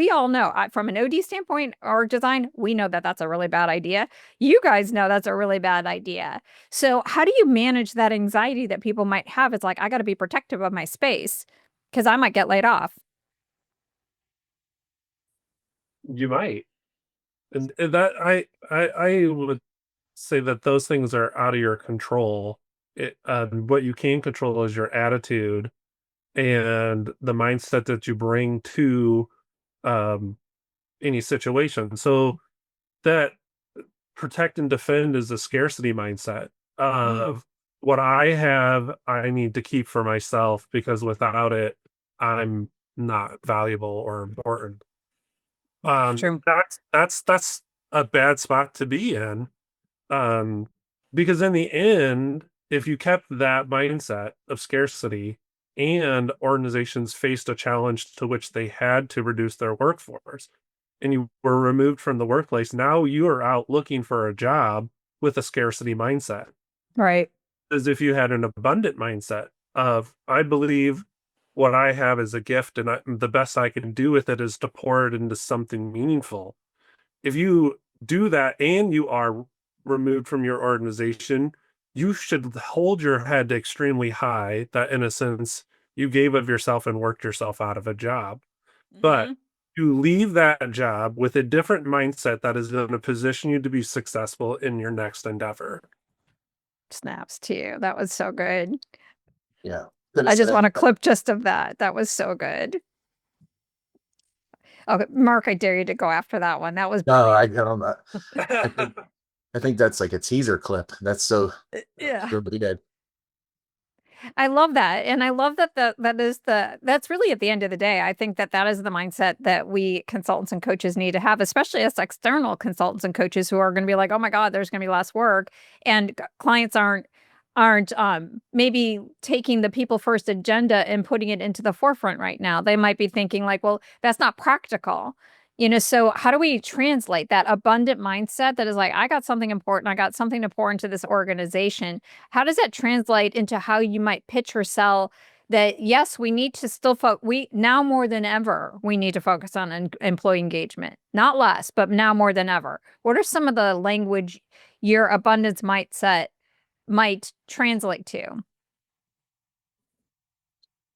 all know from an OD standpoint or design, we know that that's a really bad idea. You guys know that's a really bad idea. So how do you manage that anxiety that people might have? It's like, I got to be protective of my space because I might get laid off. You might. And that I would say that those things are out of your control. What you can control is your attitude and the mindset that you bring to um, any situation. So that protect and defend is a scarcity mindset of what I have, I need to keep for myself because without it, I'm not valuable or important. True. That's a bad spot to be in. Um, because in the end, if you kept that mindset of scarcity and organizations faced a challenge to which they had to reduce their workforce and you were removed from the workplace, now you are out looking for a job with a scarcity mindset. Right. As if you had an abundant mindset of, I believe what I have is a gift and the best I can do with it is to pour it into something meaningful. If you do that and you are removed from your organization, you should hold your head extremely high that in a sense you gave of yourself and worked yourself out of a job. But Mhm. you leave that job with a different mindset that is going to position you to be successful in your next endeavor. Snaps too. That was so good. Yeah. I just want a clip just of that. That was so good. Okay, Mark, I dare you to go after that one. That was No, brilliant. I don't. I think that's like a teaser clip. That's so Yeah. really good. I love that. And I love that that's really at the end of the day. I think that that is the mindset that we consultants and coaches need to have, especially as external consultants and coaches who are going to be like, oh my God, there's going to be less work. And clients aren't maybe taking the people first agenda and putting it into the forefront right now. They might be thinking like, well, that's not practical. So how do we translate that abundant mindset that is like, I got something important, I got something to pour into this organization? How does that translate into how you might pitch or sell that? Yes, we need to still we now more than ever we need to focus on employee engagement, not less, but now more than ever. What are some of the language your abundance mindset might translate to?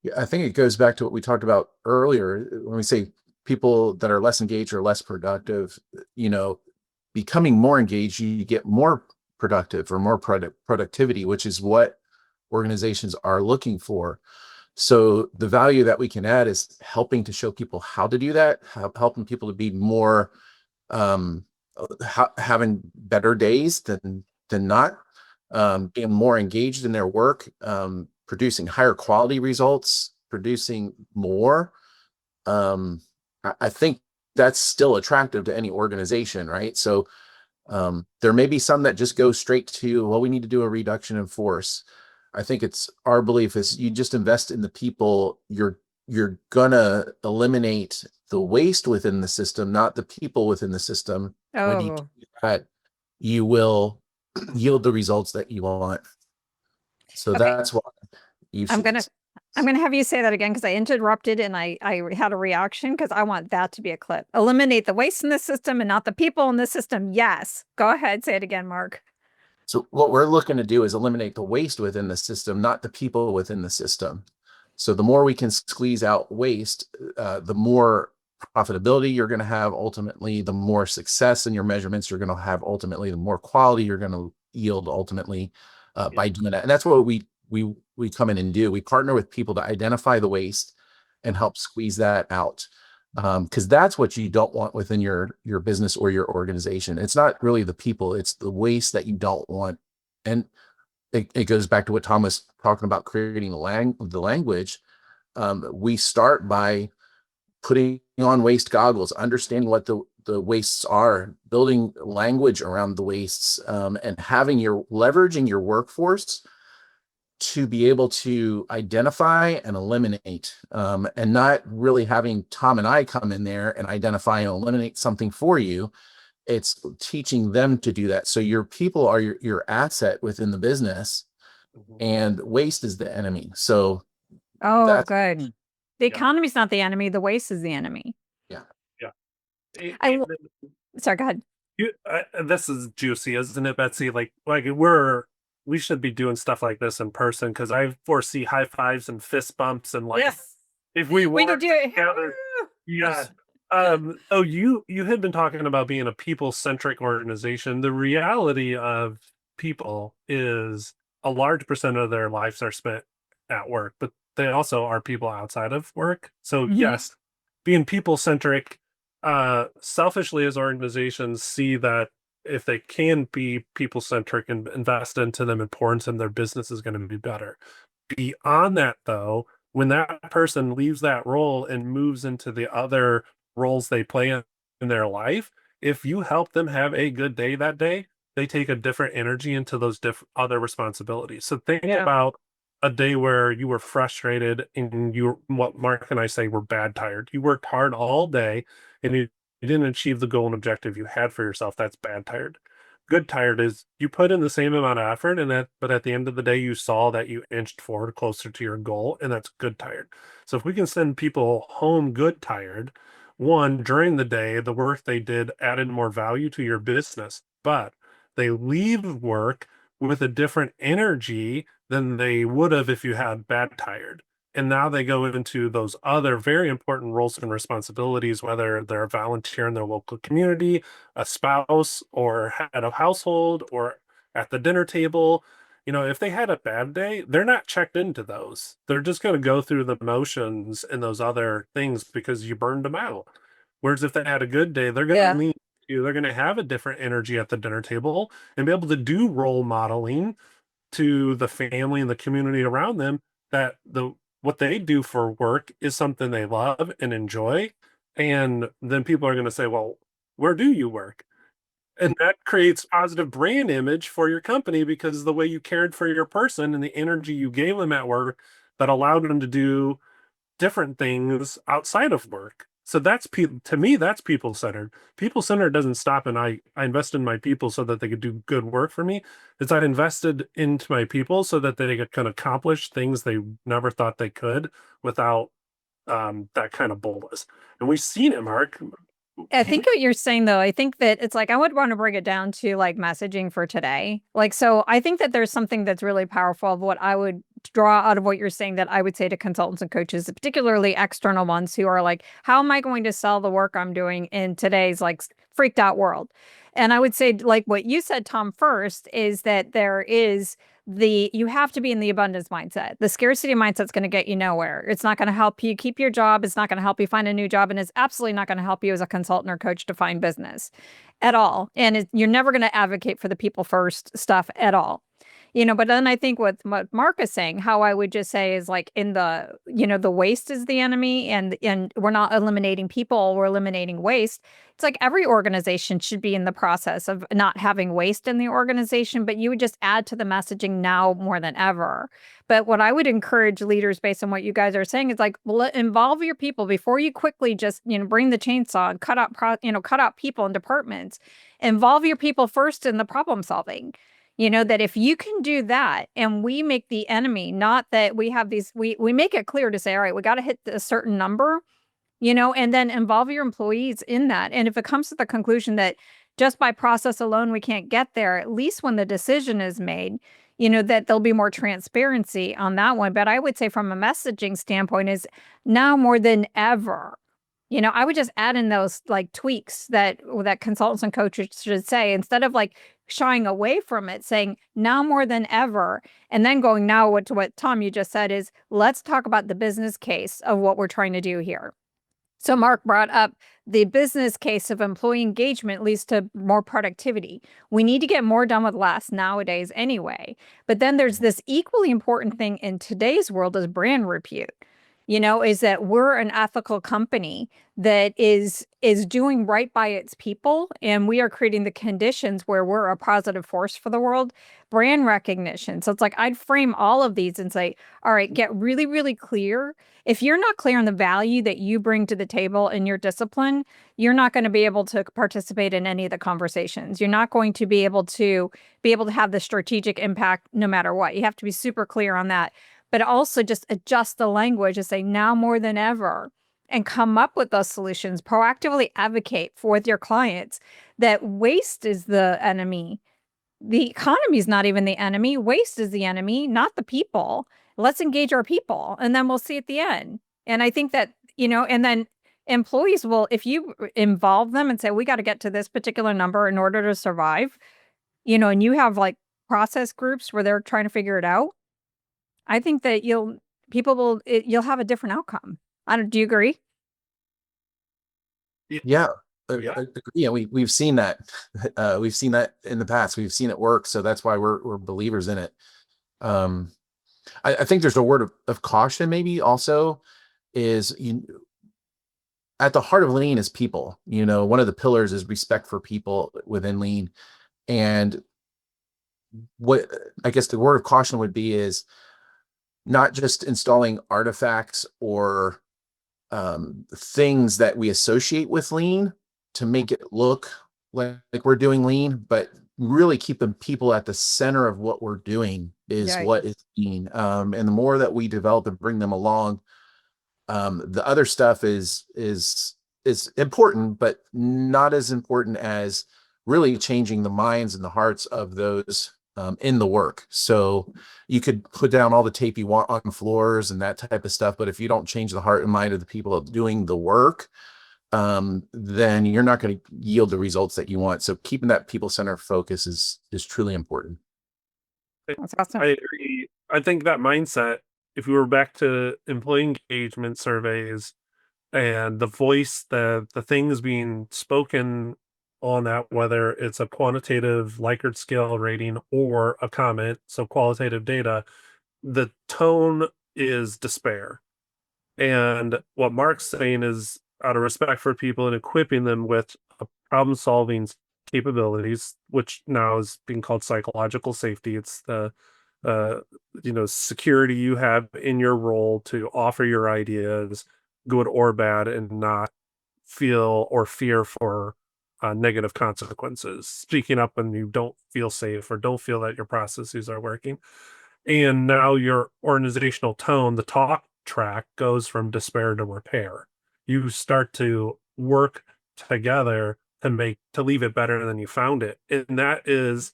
Yeah, I think it goes back to what we talked about earlier when we say people that are less engaged or less productive, you know, becoming more engaged, you get more productive or more productivity, which is what organizations are looking for. So the value that we can add is helping to show people how to do that, helping people to be more um, having better days than not, being more engaged in their work, producing higher quality results, producing more. I think that's still attractive to any organization, right? So there may be some that just go straight to, well, we need to do a reduction in force. I think it's our belief is you just invest in the people, you're gonna eliminate the waste within the system, not the people within the system. When you do Oh, that, you will yield the results that you want. So okay. that's why you I'm should. gonna I'm gonna have you say that again because I interrupted and I had a reaction because I want that to be a clip. Eliminate the waste in the system and not the people in the system. Yes. Go ahead, say it again, Mark. So what we're looking to do is eliminate the waste within the system, not the people within the system. So the more we can squeeze out waste, the more profitability you're going to have ultimately, the more success in your measurements you're going to have ultimately, the more quality you're going to yield ultimately by doing that. And that's what we come in and do. We partner with people to identify the waste and help squeeze that out. Because that's what you don't want within your business or your organization. It's not really the people, it's the waste that you don't want. And it goes back to what Tom was talking about, creating the language. We start by putting on waste goggles, understanding what the wastes are, building language around the wastes, and leveraging your workforce to be able to identify and eliminate, and not really having Tom and I come in there and identify and eliminate something for you. it's teaching them to do that. So your people are your asset within the business, and waste is the enemy. So Oh, that's good. The Yeah. economy's not the enemy. The waste is the enemy. yeah. I sorry, go ahead. This is juicy, isn't it, Betsy? Like we should be doing stuff like this in person, because I foresee high fives and fist bumps and like Yes. if we We work could do it. together. Yeah. Oh, you had been talking about being a people-centric organization. The reality of people is a large percent of their lives are spent at work, but they also are people outside of work. So Mhm. yes, being people-centric, selfishly as organizations see that if they can be people-centric and invest into them and pour into them, their business is going to be better. Beyond that, though, when that person leaves that role and moves into the other roles they play in their life, if you help them have a good day that day, they take a different energy into those other responsibilities. So think Yeah. about a day where you were frustrated and what Mark and I say, were bad tired. You worked hard all day and you didn't achieve the goal and objective you had for yourself. That's bad tired. Good tired is you put in the same amount of effort, but at the end of the day you saw that you inched forward closer to your goal, and that's good tired. So if we can send people home good tired, one, during the day the work they did added more value to your business, but they leave work with a different energy than they would have if you had bad tired. And now they go into those other very important roles and responsibilities, whether they're a volunteer in their local community, a spouse, or head of household, or at the dinner table. If they had a bad day, they're not checked into those. They're just going to go through the motions and those other things because you burned them out. Whereas if they had a good day, they're going to lean you. They're going to have a different energy at the dinner table and be able to do role modeling to the family and the community around them, that what they do for work is something they love and enjoy. And then people are going to say, well, where do you work? And that creates positive brand image for your company, because the way you cared for your person and the energy you gave them at work that allowed them to do different things outside of work. So that's people, to me, that's people centered. People centered doesn't stop and I invest in my people so that they could do good work for me. It's I invested into my people so that they can accomplish things they never thought they could without that kind of boldness. And we've seen it, Mark. I think what you're saying, though, I think that it's like I would want to bring it down to like messaging for today. Like, so I think that there's something that's really powerful of what I would draw out of what you're saying that I would say to consultants and coaches, particularly external ones who are like, how am I going to sell the work I'm doing in today's like freaked out world? And I would say, like what you said, Tom, first is that there is you have to be in the abundance mindset. The scarcity mindset is going to get you nowhere. It's not going to help you keep your job. It's not going to help you find a new job. And it's absolutely not going to help you as a consultant or coach to find business at all. And you're never going to advocate for the people first stuff at all. But then I think what Mark is saying, how I would just say is like in the waste is the enemy, and we're not eliminating people, we're eliminating waste. It's like every organization should be in the process of not having waste in the organization, but you would just add to the messaging now more than ever. But what I would encourage leaders based on what you guys are saying is like, involve your people before you quickly just, bring the chainsaw and cut out people and departments. Involve your people first in the problem solving. That if you can do that, and we make the enemy, not that we have these, we make it clear to say, all right, we got to hit a certain number, and then involve your employees in that. And if it comes to the conclusion that just by process alone, we can't get there, at least when the decision is made, that there'll be more transparency on that one. But I would say from a messaging standpoint is now more than ever, I would just add in those like tweaks that consultants and coaches should say, instead of like shying away from it, saying now more than ever, and then going now what Tom, you just said is, let's talk about the business case of what we're trying to do here. So Mark brought up the business case of employee engagement leads to more productivity. We need to get more done with less nowadays anyway. But then there's this equally important thing in today's world is brand repute. is that we're an ethical company that is doing right by its people, and we are creating the conditions where we're a positive force for the world. Brand recognition. So it's like I'd frame all of these and say, all right, get really, really clear. If you're not clear on the value that you bring to the table in your discipline, you're not going to be able to participate in any of the conversations. You're not going to be able to have the strategic impact no matter what. You have to be super clear on that, but also just adjust the language and say now more than ever, and come up with those solutions. Proactively advocate for with your clients that waste is the enemy. The economy is not even the enemy. Waste is the enemy, not the people. Let's engage our people, and then we'll see at the end. And I think that, and then employees will, if you involve them and say, we got to get to this particular number in order to survive, and you have like process groups where they're trying to figure it out, I think that you'll have a different outcome. Do you agree? Yeah. Yeah. Yeah, we've seen that. We've seen that in the past. We've seen it work, so that's why we're believers in it. Um, I think there's a word of caution, maybe also is at the heart of lean is people. One of the pillars is respect for people within lean. And what I guess the word of caution would be is not just installing artifacts or things that we associate with lean to make it look like we're doing lean, but really keeping people at the center of what we're doing is Yeah. what is lean. And the more that we develop and bring them along, the other stuff is important, but not as important as really changing the minds and the hearts of those in the work. So you could put down all the tape you want on floors and that type of stuff, but if you don't change the heart and mind of the people doing the work, then you're not going to yield the results that you want. So keeping that people center focus is truly important. That's awesome. I agree. I think that mindset, if we were back to employee engagement surveys and the voice, the things being spoken on that, whether it's a quantitative Likert scale rating or a comment, so qualitative data, the tone is despair. And what Mark's saying is out of respect for people and equipping them with problem solving capabilities, which now is being called psychological safety. It's the uh, security you have in your role to offer your ideas, good or bad, and not feel or fear for negative consequences. Speaking up when you don't feel safe or don't feel that your processes are working. And now your organizational tone, the talk track, goes from despair to repair. You start to work together to leave it better than you found it. And that is,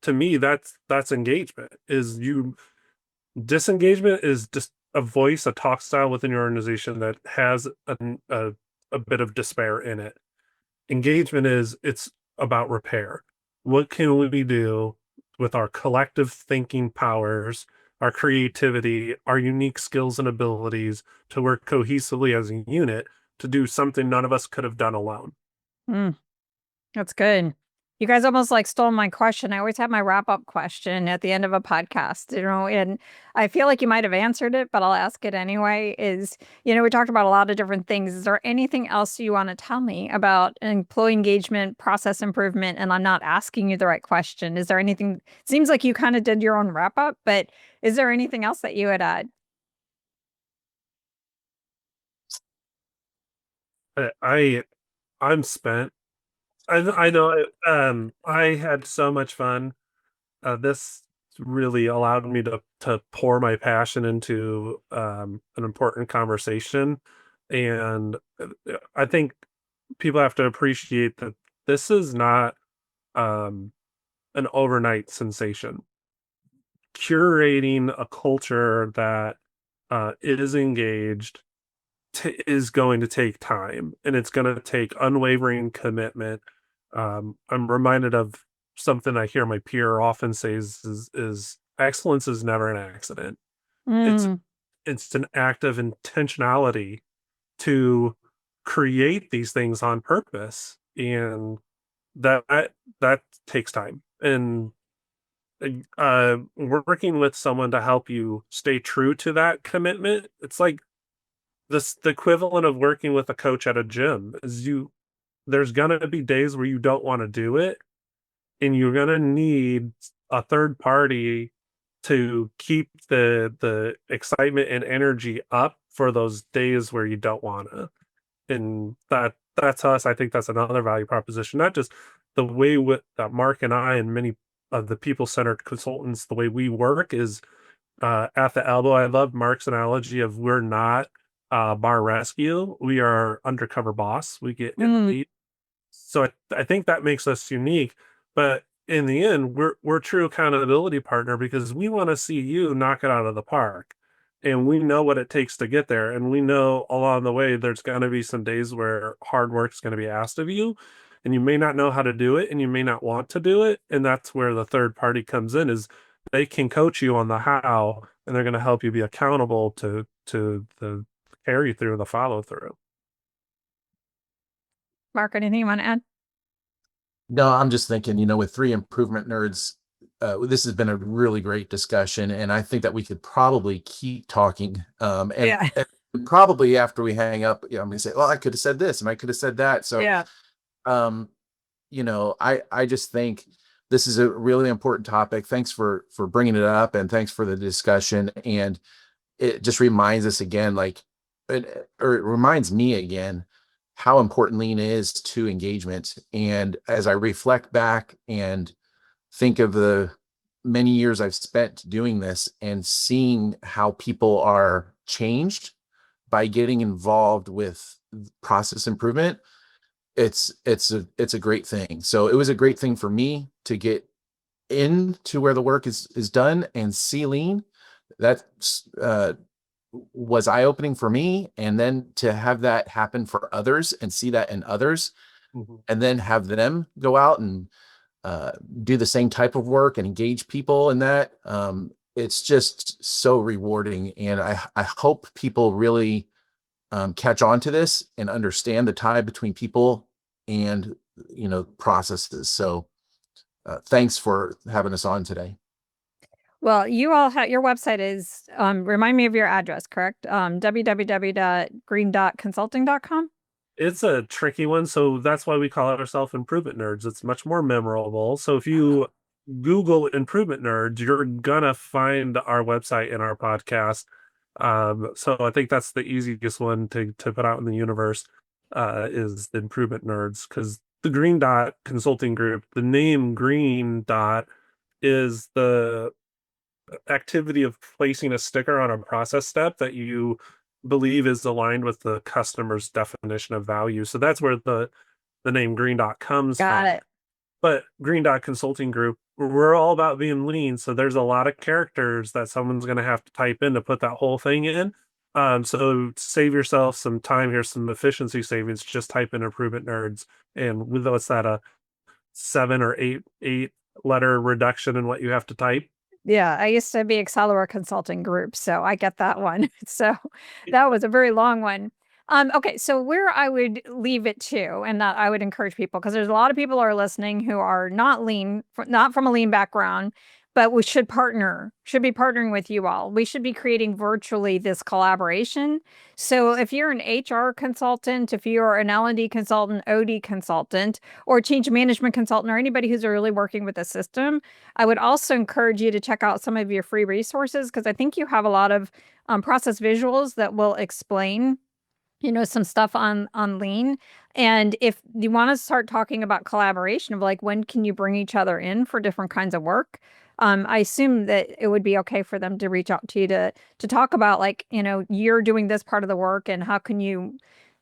to me, that's engagement. Is you Disengagement is just a voice, a talk style within your organization that has a bit of despair in it. Engagement it's about repair. What can we do with our collective thinking powers, our creativity, our unique skills and abilities to work cohesively as a unit to do something none of us could have done alone? Mm. That's good. You guys almost like stole my question. I always have my wrap up question at the end of a podcast, and I feel like you might have answered it, but I'll ask it anyway. We talked about a lot of different things. Is there anything else you want to tell me about employee engagement, process improvement? And I'm not asking you the right question. Is there anything? Seems like you kind of did your own wrap up, but is there anything else that you would add? I'm spent. I know. I had so much fun. This really allowed me to pour my passion into an important conversation, and I think people have to appreciate that this is not um, an overnight sensation. Curating a culture that is engaged is going to take time, and it's going to take unwavering commitment. I'm reminded of something I hear my peer often says is excellence is never an accident. It's Mm. it's an act of intentionality to create these things on purpose, and that that takes time. And working with someone to help you stay true to that commitment, it's like the equivalent of working with a coach at a gym is there's gonna be days where you don't want to do it, and you're gonna need a third party to keep the excitement and energy up for those days where you don't want to. And that's us. I think that's another value proposition. Not just the way that Mark and I and many of the people centered consultants, the way we work is at the elbow. I love Mark's analogy of we're not bar rescue. We are undercover boss. We get in the Mm, lead. So I think that makes us unique. But in the end, we're true accountability partner because we want to see you knock it out of the park. And we know what it takes to get there. And we know along the way there's gonna be some days where hard work is gonna be asked of you. And you may not know how to do it and you may not want to do it. And that's where the third party comes in is they can coach you on the how and they're gonna help you be accountable to the carry through the follow through. Mark, anything you want to add? No, I'm just thinking, with three improvement nerds, this has been a really great discussion, and I think that we could probably keep talking. Yeah. And probably after we hang up, I'm gonna say, well, I could have said this and I could have said that. So, Yeah. um, I just think this is a really important topic. Thanks for bringing it up, and thanks for the discussion. And it just reminds us again, or it reminds me again how important lean is to engagement. And as I reflect back and think of the many years I've spent doing this and seeing how people are changed by getting involved with process improvement, it's a great thing. So it was a great thing for me to get into where the work is done and see lean. That was eye-opening for me, and then to have that happen for others and see that in others, Mhm. and then have them go out and uh, do the same type of work and engage people in that. It's just so rewarding, and I hope people really catch on to this and understand the tie between people and processes. So thanks for having us on today. Well, you all have your website is remind me of your address, correct? www.green.consulting.com. It's a tricky one, so that's why we call ourselves improvement nerds. It's much more memorable. So if you Google improvement nerds, you're gonna find our website and our podcast. So I think that's the easiest one to put out in the universe, is the improvement nerds, because the Green Dot Consulting Group, the name Green Dot is the activity of placing a sticker on a process step that you believe is aligned with the customer's definition of value. So that's where the name Green Dot comes Got from. it. But Green Dot Consulting Group, we're all about being lean. So there's a lot of characters that someone's going to have to type in to put that whole thing in. So save yourself some time. Here's some efficiency savings. Just type in improvement nerds, and with what's that, a 7 or 8 letter reduction in what you have to type. Yeah, I used to be Accelera Consulting Group, so I get that one. So that was a very long one. Okay, so where I would leave it to, and that I would encourage people, because there's a lot of people are listening who are not lean, not from a lean background, but we should be partnering with you all. We should be creating virtually this collaboration. So if you're an HR consultant, if you're an L&D consultant, OD consultant, or change management consultant, or anybody who's really working with the system, I would also encourage you to check out some of your free resources because I think you have a lot of process visuals that will explain some stuff on lean. And if you want to start talking about collaboration of like when can you bring each other in for different kinds of work, I assume that it would be okay for them to reach out to you to talk about like, you're doing this part of the work and how can you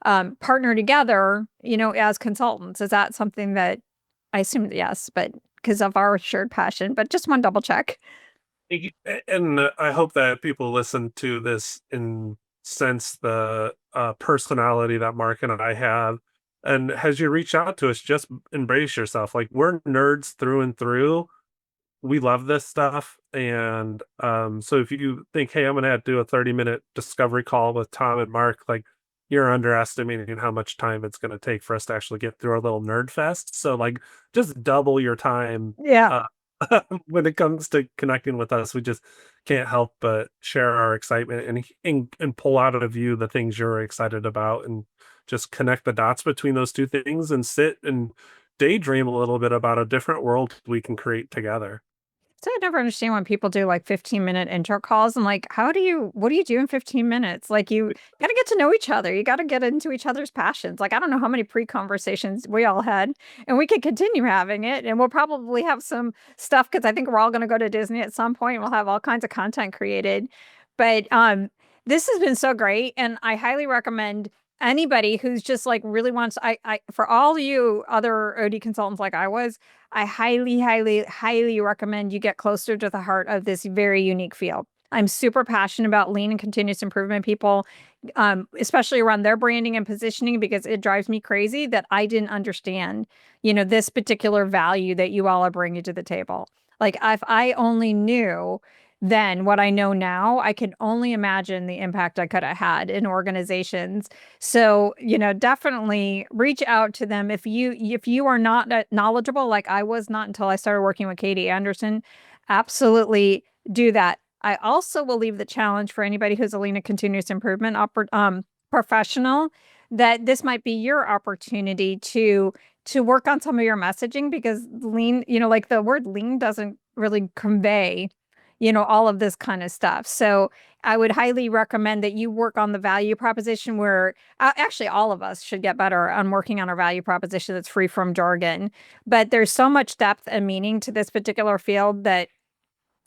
partner together, as consultants. Is that something that I assume yes, but because of our shared passion, but just one double check. And I hope that people listen to this and sense the personality that Mark and I have. And as you reach out to us, just embrace yourself. Like, we're nerds through and through. We love this stuff. And so if you think, hey, I'm going to do a 30-minute discovery call with Tom and Mark, like, you're underestimating how much time it's going to take for us to actually get through our little nerd fest. So, like, just double your time Yeah. when it comes to connecting with us. We just can't help but share our excitement and pull out of you the things you're excited about, and just connect the dots between those two things and sit and daydream a little bit about a different world we can create together. So I never understand when people do like 15-minute intro calls. I'm like, what do you do in 15 minutes? Like, you got to get to know each other. You got to get into each other's passions. Like, I don't know how many pre-conversations we all had, and we could continue having it. And we'll probably have some stuff because I think we're all going to go to Disney at some point. We'll have all kinds of content created. But this has been so great. And I highly recommend anybody who's just like really wants, for all you other OD consultants like I was, I highly, highly, highly recommend you get closer to the heart of this very unique field. I'm super passionate about lean and continuous improvement people, especially around their branding and positioning, because it drives me crazy that I didn't understand, this particular value that you all are bringing to the table. Like, if I only knew then what I know now, I can only imagine the impact I could have had in organizations. So, definitely reach out to them if you are not knowledgeable, like I was not until I started working with Katie Anderson. Absolutely do that. I also will leave the challenge for anybody who's a lean and continuous improvement professional, that this might be your opportunity to work on some of your messaging, because lean, like the word lean doesn't really convey all of this kind of stuff. So I would highly recommend that you work on the value proposition, where actually all of us should get better on working on our value proposition that's free from jargon. But there's so much depth and meaning to this particular field that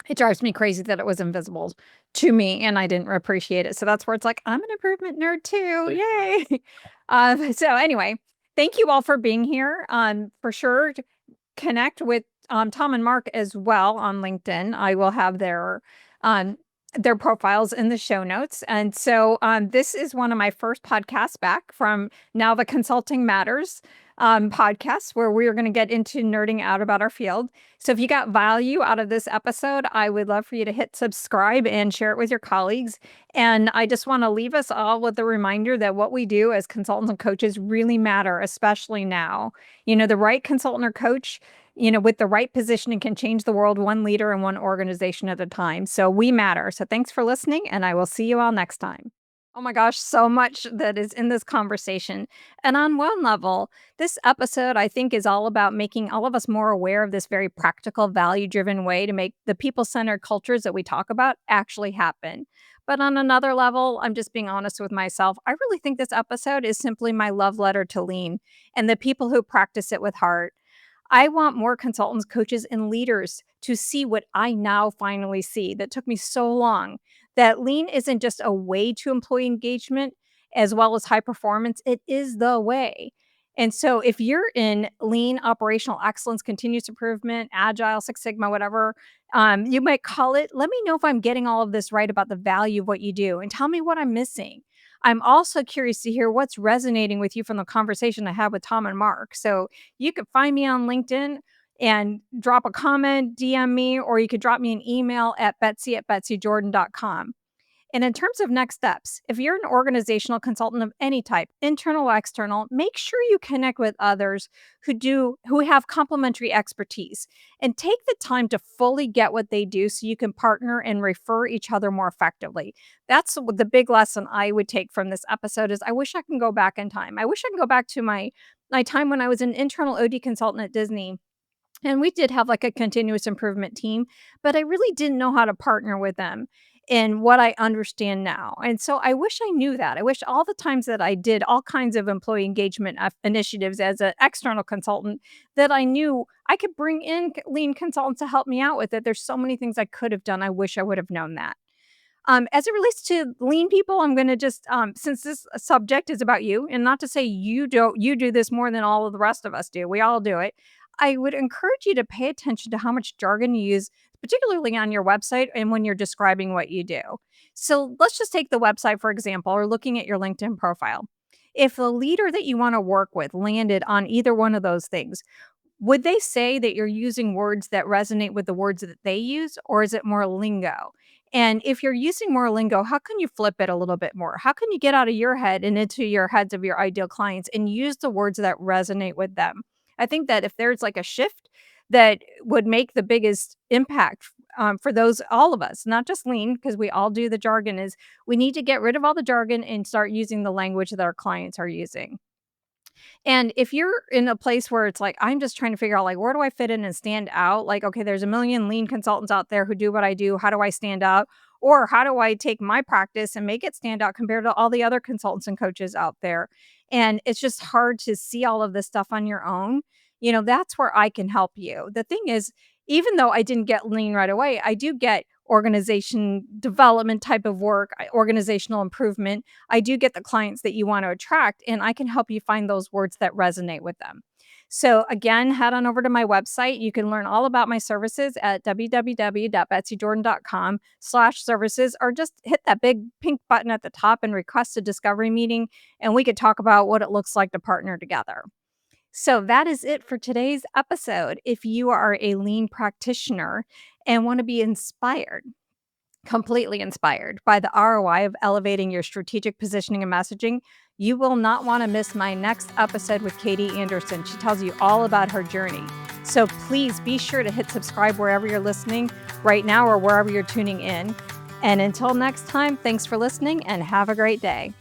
it drives me crazy that it was invisible to me and I didn't appreciate it. So that's where it's like, I'm an improvement nerd too. Yay. So anyway, thank you all for being here. For sure, connect with Tom and Mark as well on LinkedIn. I will have their profiles in the show notes. And so this is one of my first podcasts back from Now the Consulting Matters podcast, where we are going to get into nerding out about our field. So if you got value out of this episode, I would love for you to hit subscribe and share it with your colleagues. And I just want to leave us all with a reminder that what we do as consultants and coaches really matter, especially now. The right consultant or coach, with the right positioning, can change the world one leader and one organization at a time. So we matter. So thanks for listening, and I will see you all next time. Oh my gosh, so much that is in this conversation. And on one level, this episode, I think, is all about making all of us more aware of this very practical, value-driven way to make the people-centered cultures that we talk about actually happen. But on another level, I'm just being honest with myself. I really think this episode is simply my love letter to lean and the people who practice it with heart. I want more consultants, coaches, and leaders to see what I now finally see that took me so long, that lean isn't just a way to employee engagement as well as high performance. It is the way. And so if you're in lean, operational excellence, continuous improvement, agile, Six Sigma, whatever you might call it, let me know if I'm getting all of this right about the value of what you do, and tell me what I'm missing. I'm also curious to hear what's resonating with you from the conversation I had with Tom and Mark. So you could find me on LinkedIn and drop a comment, DM me, or you could drop me an email at betsy@betsyjordan.com. And in terms of next steps, if you're an organizational consultant of any type, internal or external, make sure you connect with others who have complementary expertise, and take the time to fully get what they do so you can partner and refer each other more effectively. That's the big lesson I would take from this episode. Is I wish I can go back in time. I wish I can go back to my time when I was an internal OD consultant at Disney, and we did have like a continuous improvement team, but I really didn't know how to partner with them in what I understand now. And so I wish I knew that. I wish all the times that I did all kinds of employee engagement initiatives as an external consultant, that I knew I could bring in lean consultants to help me out with it. There's so many things I could have done. I wish I would have known that. As it relates to lean people, I'm going to just, since this subject is about you, and not to say you do this more than all of the rest of us do, we all do it. I would encourage you to pay attention to how much jargon you use, particularly on your website and when you're describing what you do. So let's just take the website, for example, or looking at your LinkedIn profile. If the leader that you want to work with landed on either one of those things, would they say that you're using words that resonate with the words that they use, or is it more lingo? And if you're using more lingo, how can you flip it a little bit more? How can you get out of your head and into your heads of your ideal clients and use the words that resonate with them? I think that if there's like a shift, that would make the biggest impact for all of us, not just lean, because we all do the jargon, is we need to get rid of all the jargon and start using the language that our clients are using. And if you're in a place where it's like, I'm just trying to figure out, like, where do I fit in and stand out? Like, okay, there's a million lean consultants out there who do what I do. How do I stand out? Or how do I take my practice and make it stand out compared to all the other consultants and coaches out there? And it's just hard to see all of this stuff on your own. That's where I can help you. The thing is, even though I didn't get lean right away, I do get organization development type of work, organizational improvement. I do get the clients that you want to attract, and I can help you find those words that resonate with them. So again, head on over to my website. You can learn all about my services at www.betsejordan.com/services, or just hit that big pink button at the top and request a discovery meeting, and we could talk about what it looks like to partner together. So that is it for today's episode. If you are a lean practitioner and want to be inspired, completely inspired by the ROI of elevating your strategic positioning and messaging, you will not want to miss my next episode with Katie Anderson. She tells you all about her journey. So please be sure to hit subscribe wherever you're listening right now or wherever you're tuning in. And until next time, thanks for listening and have a great day.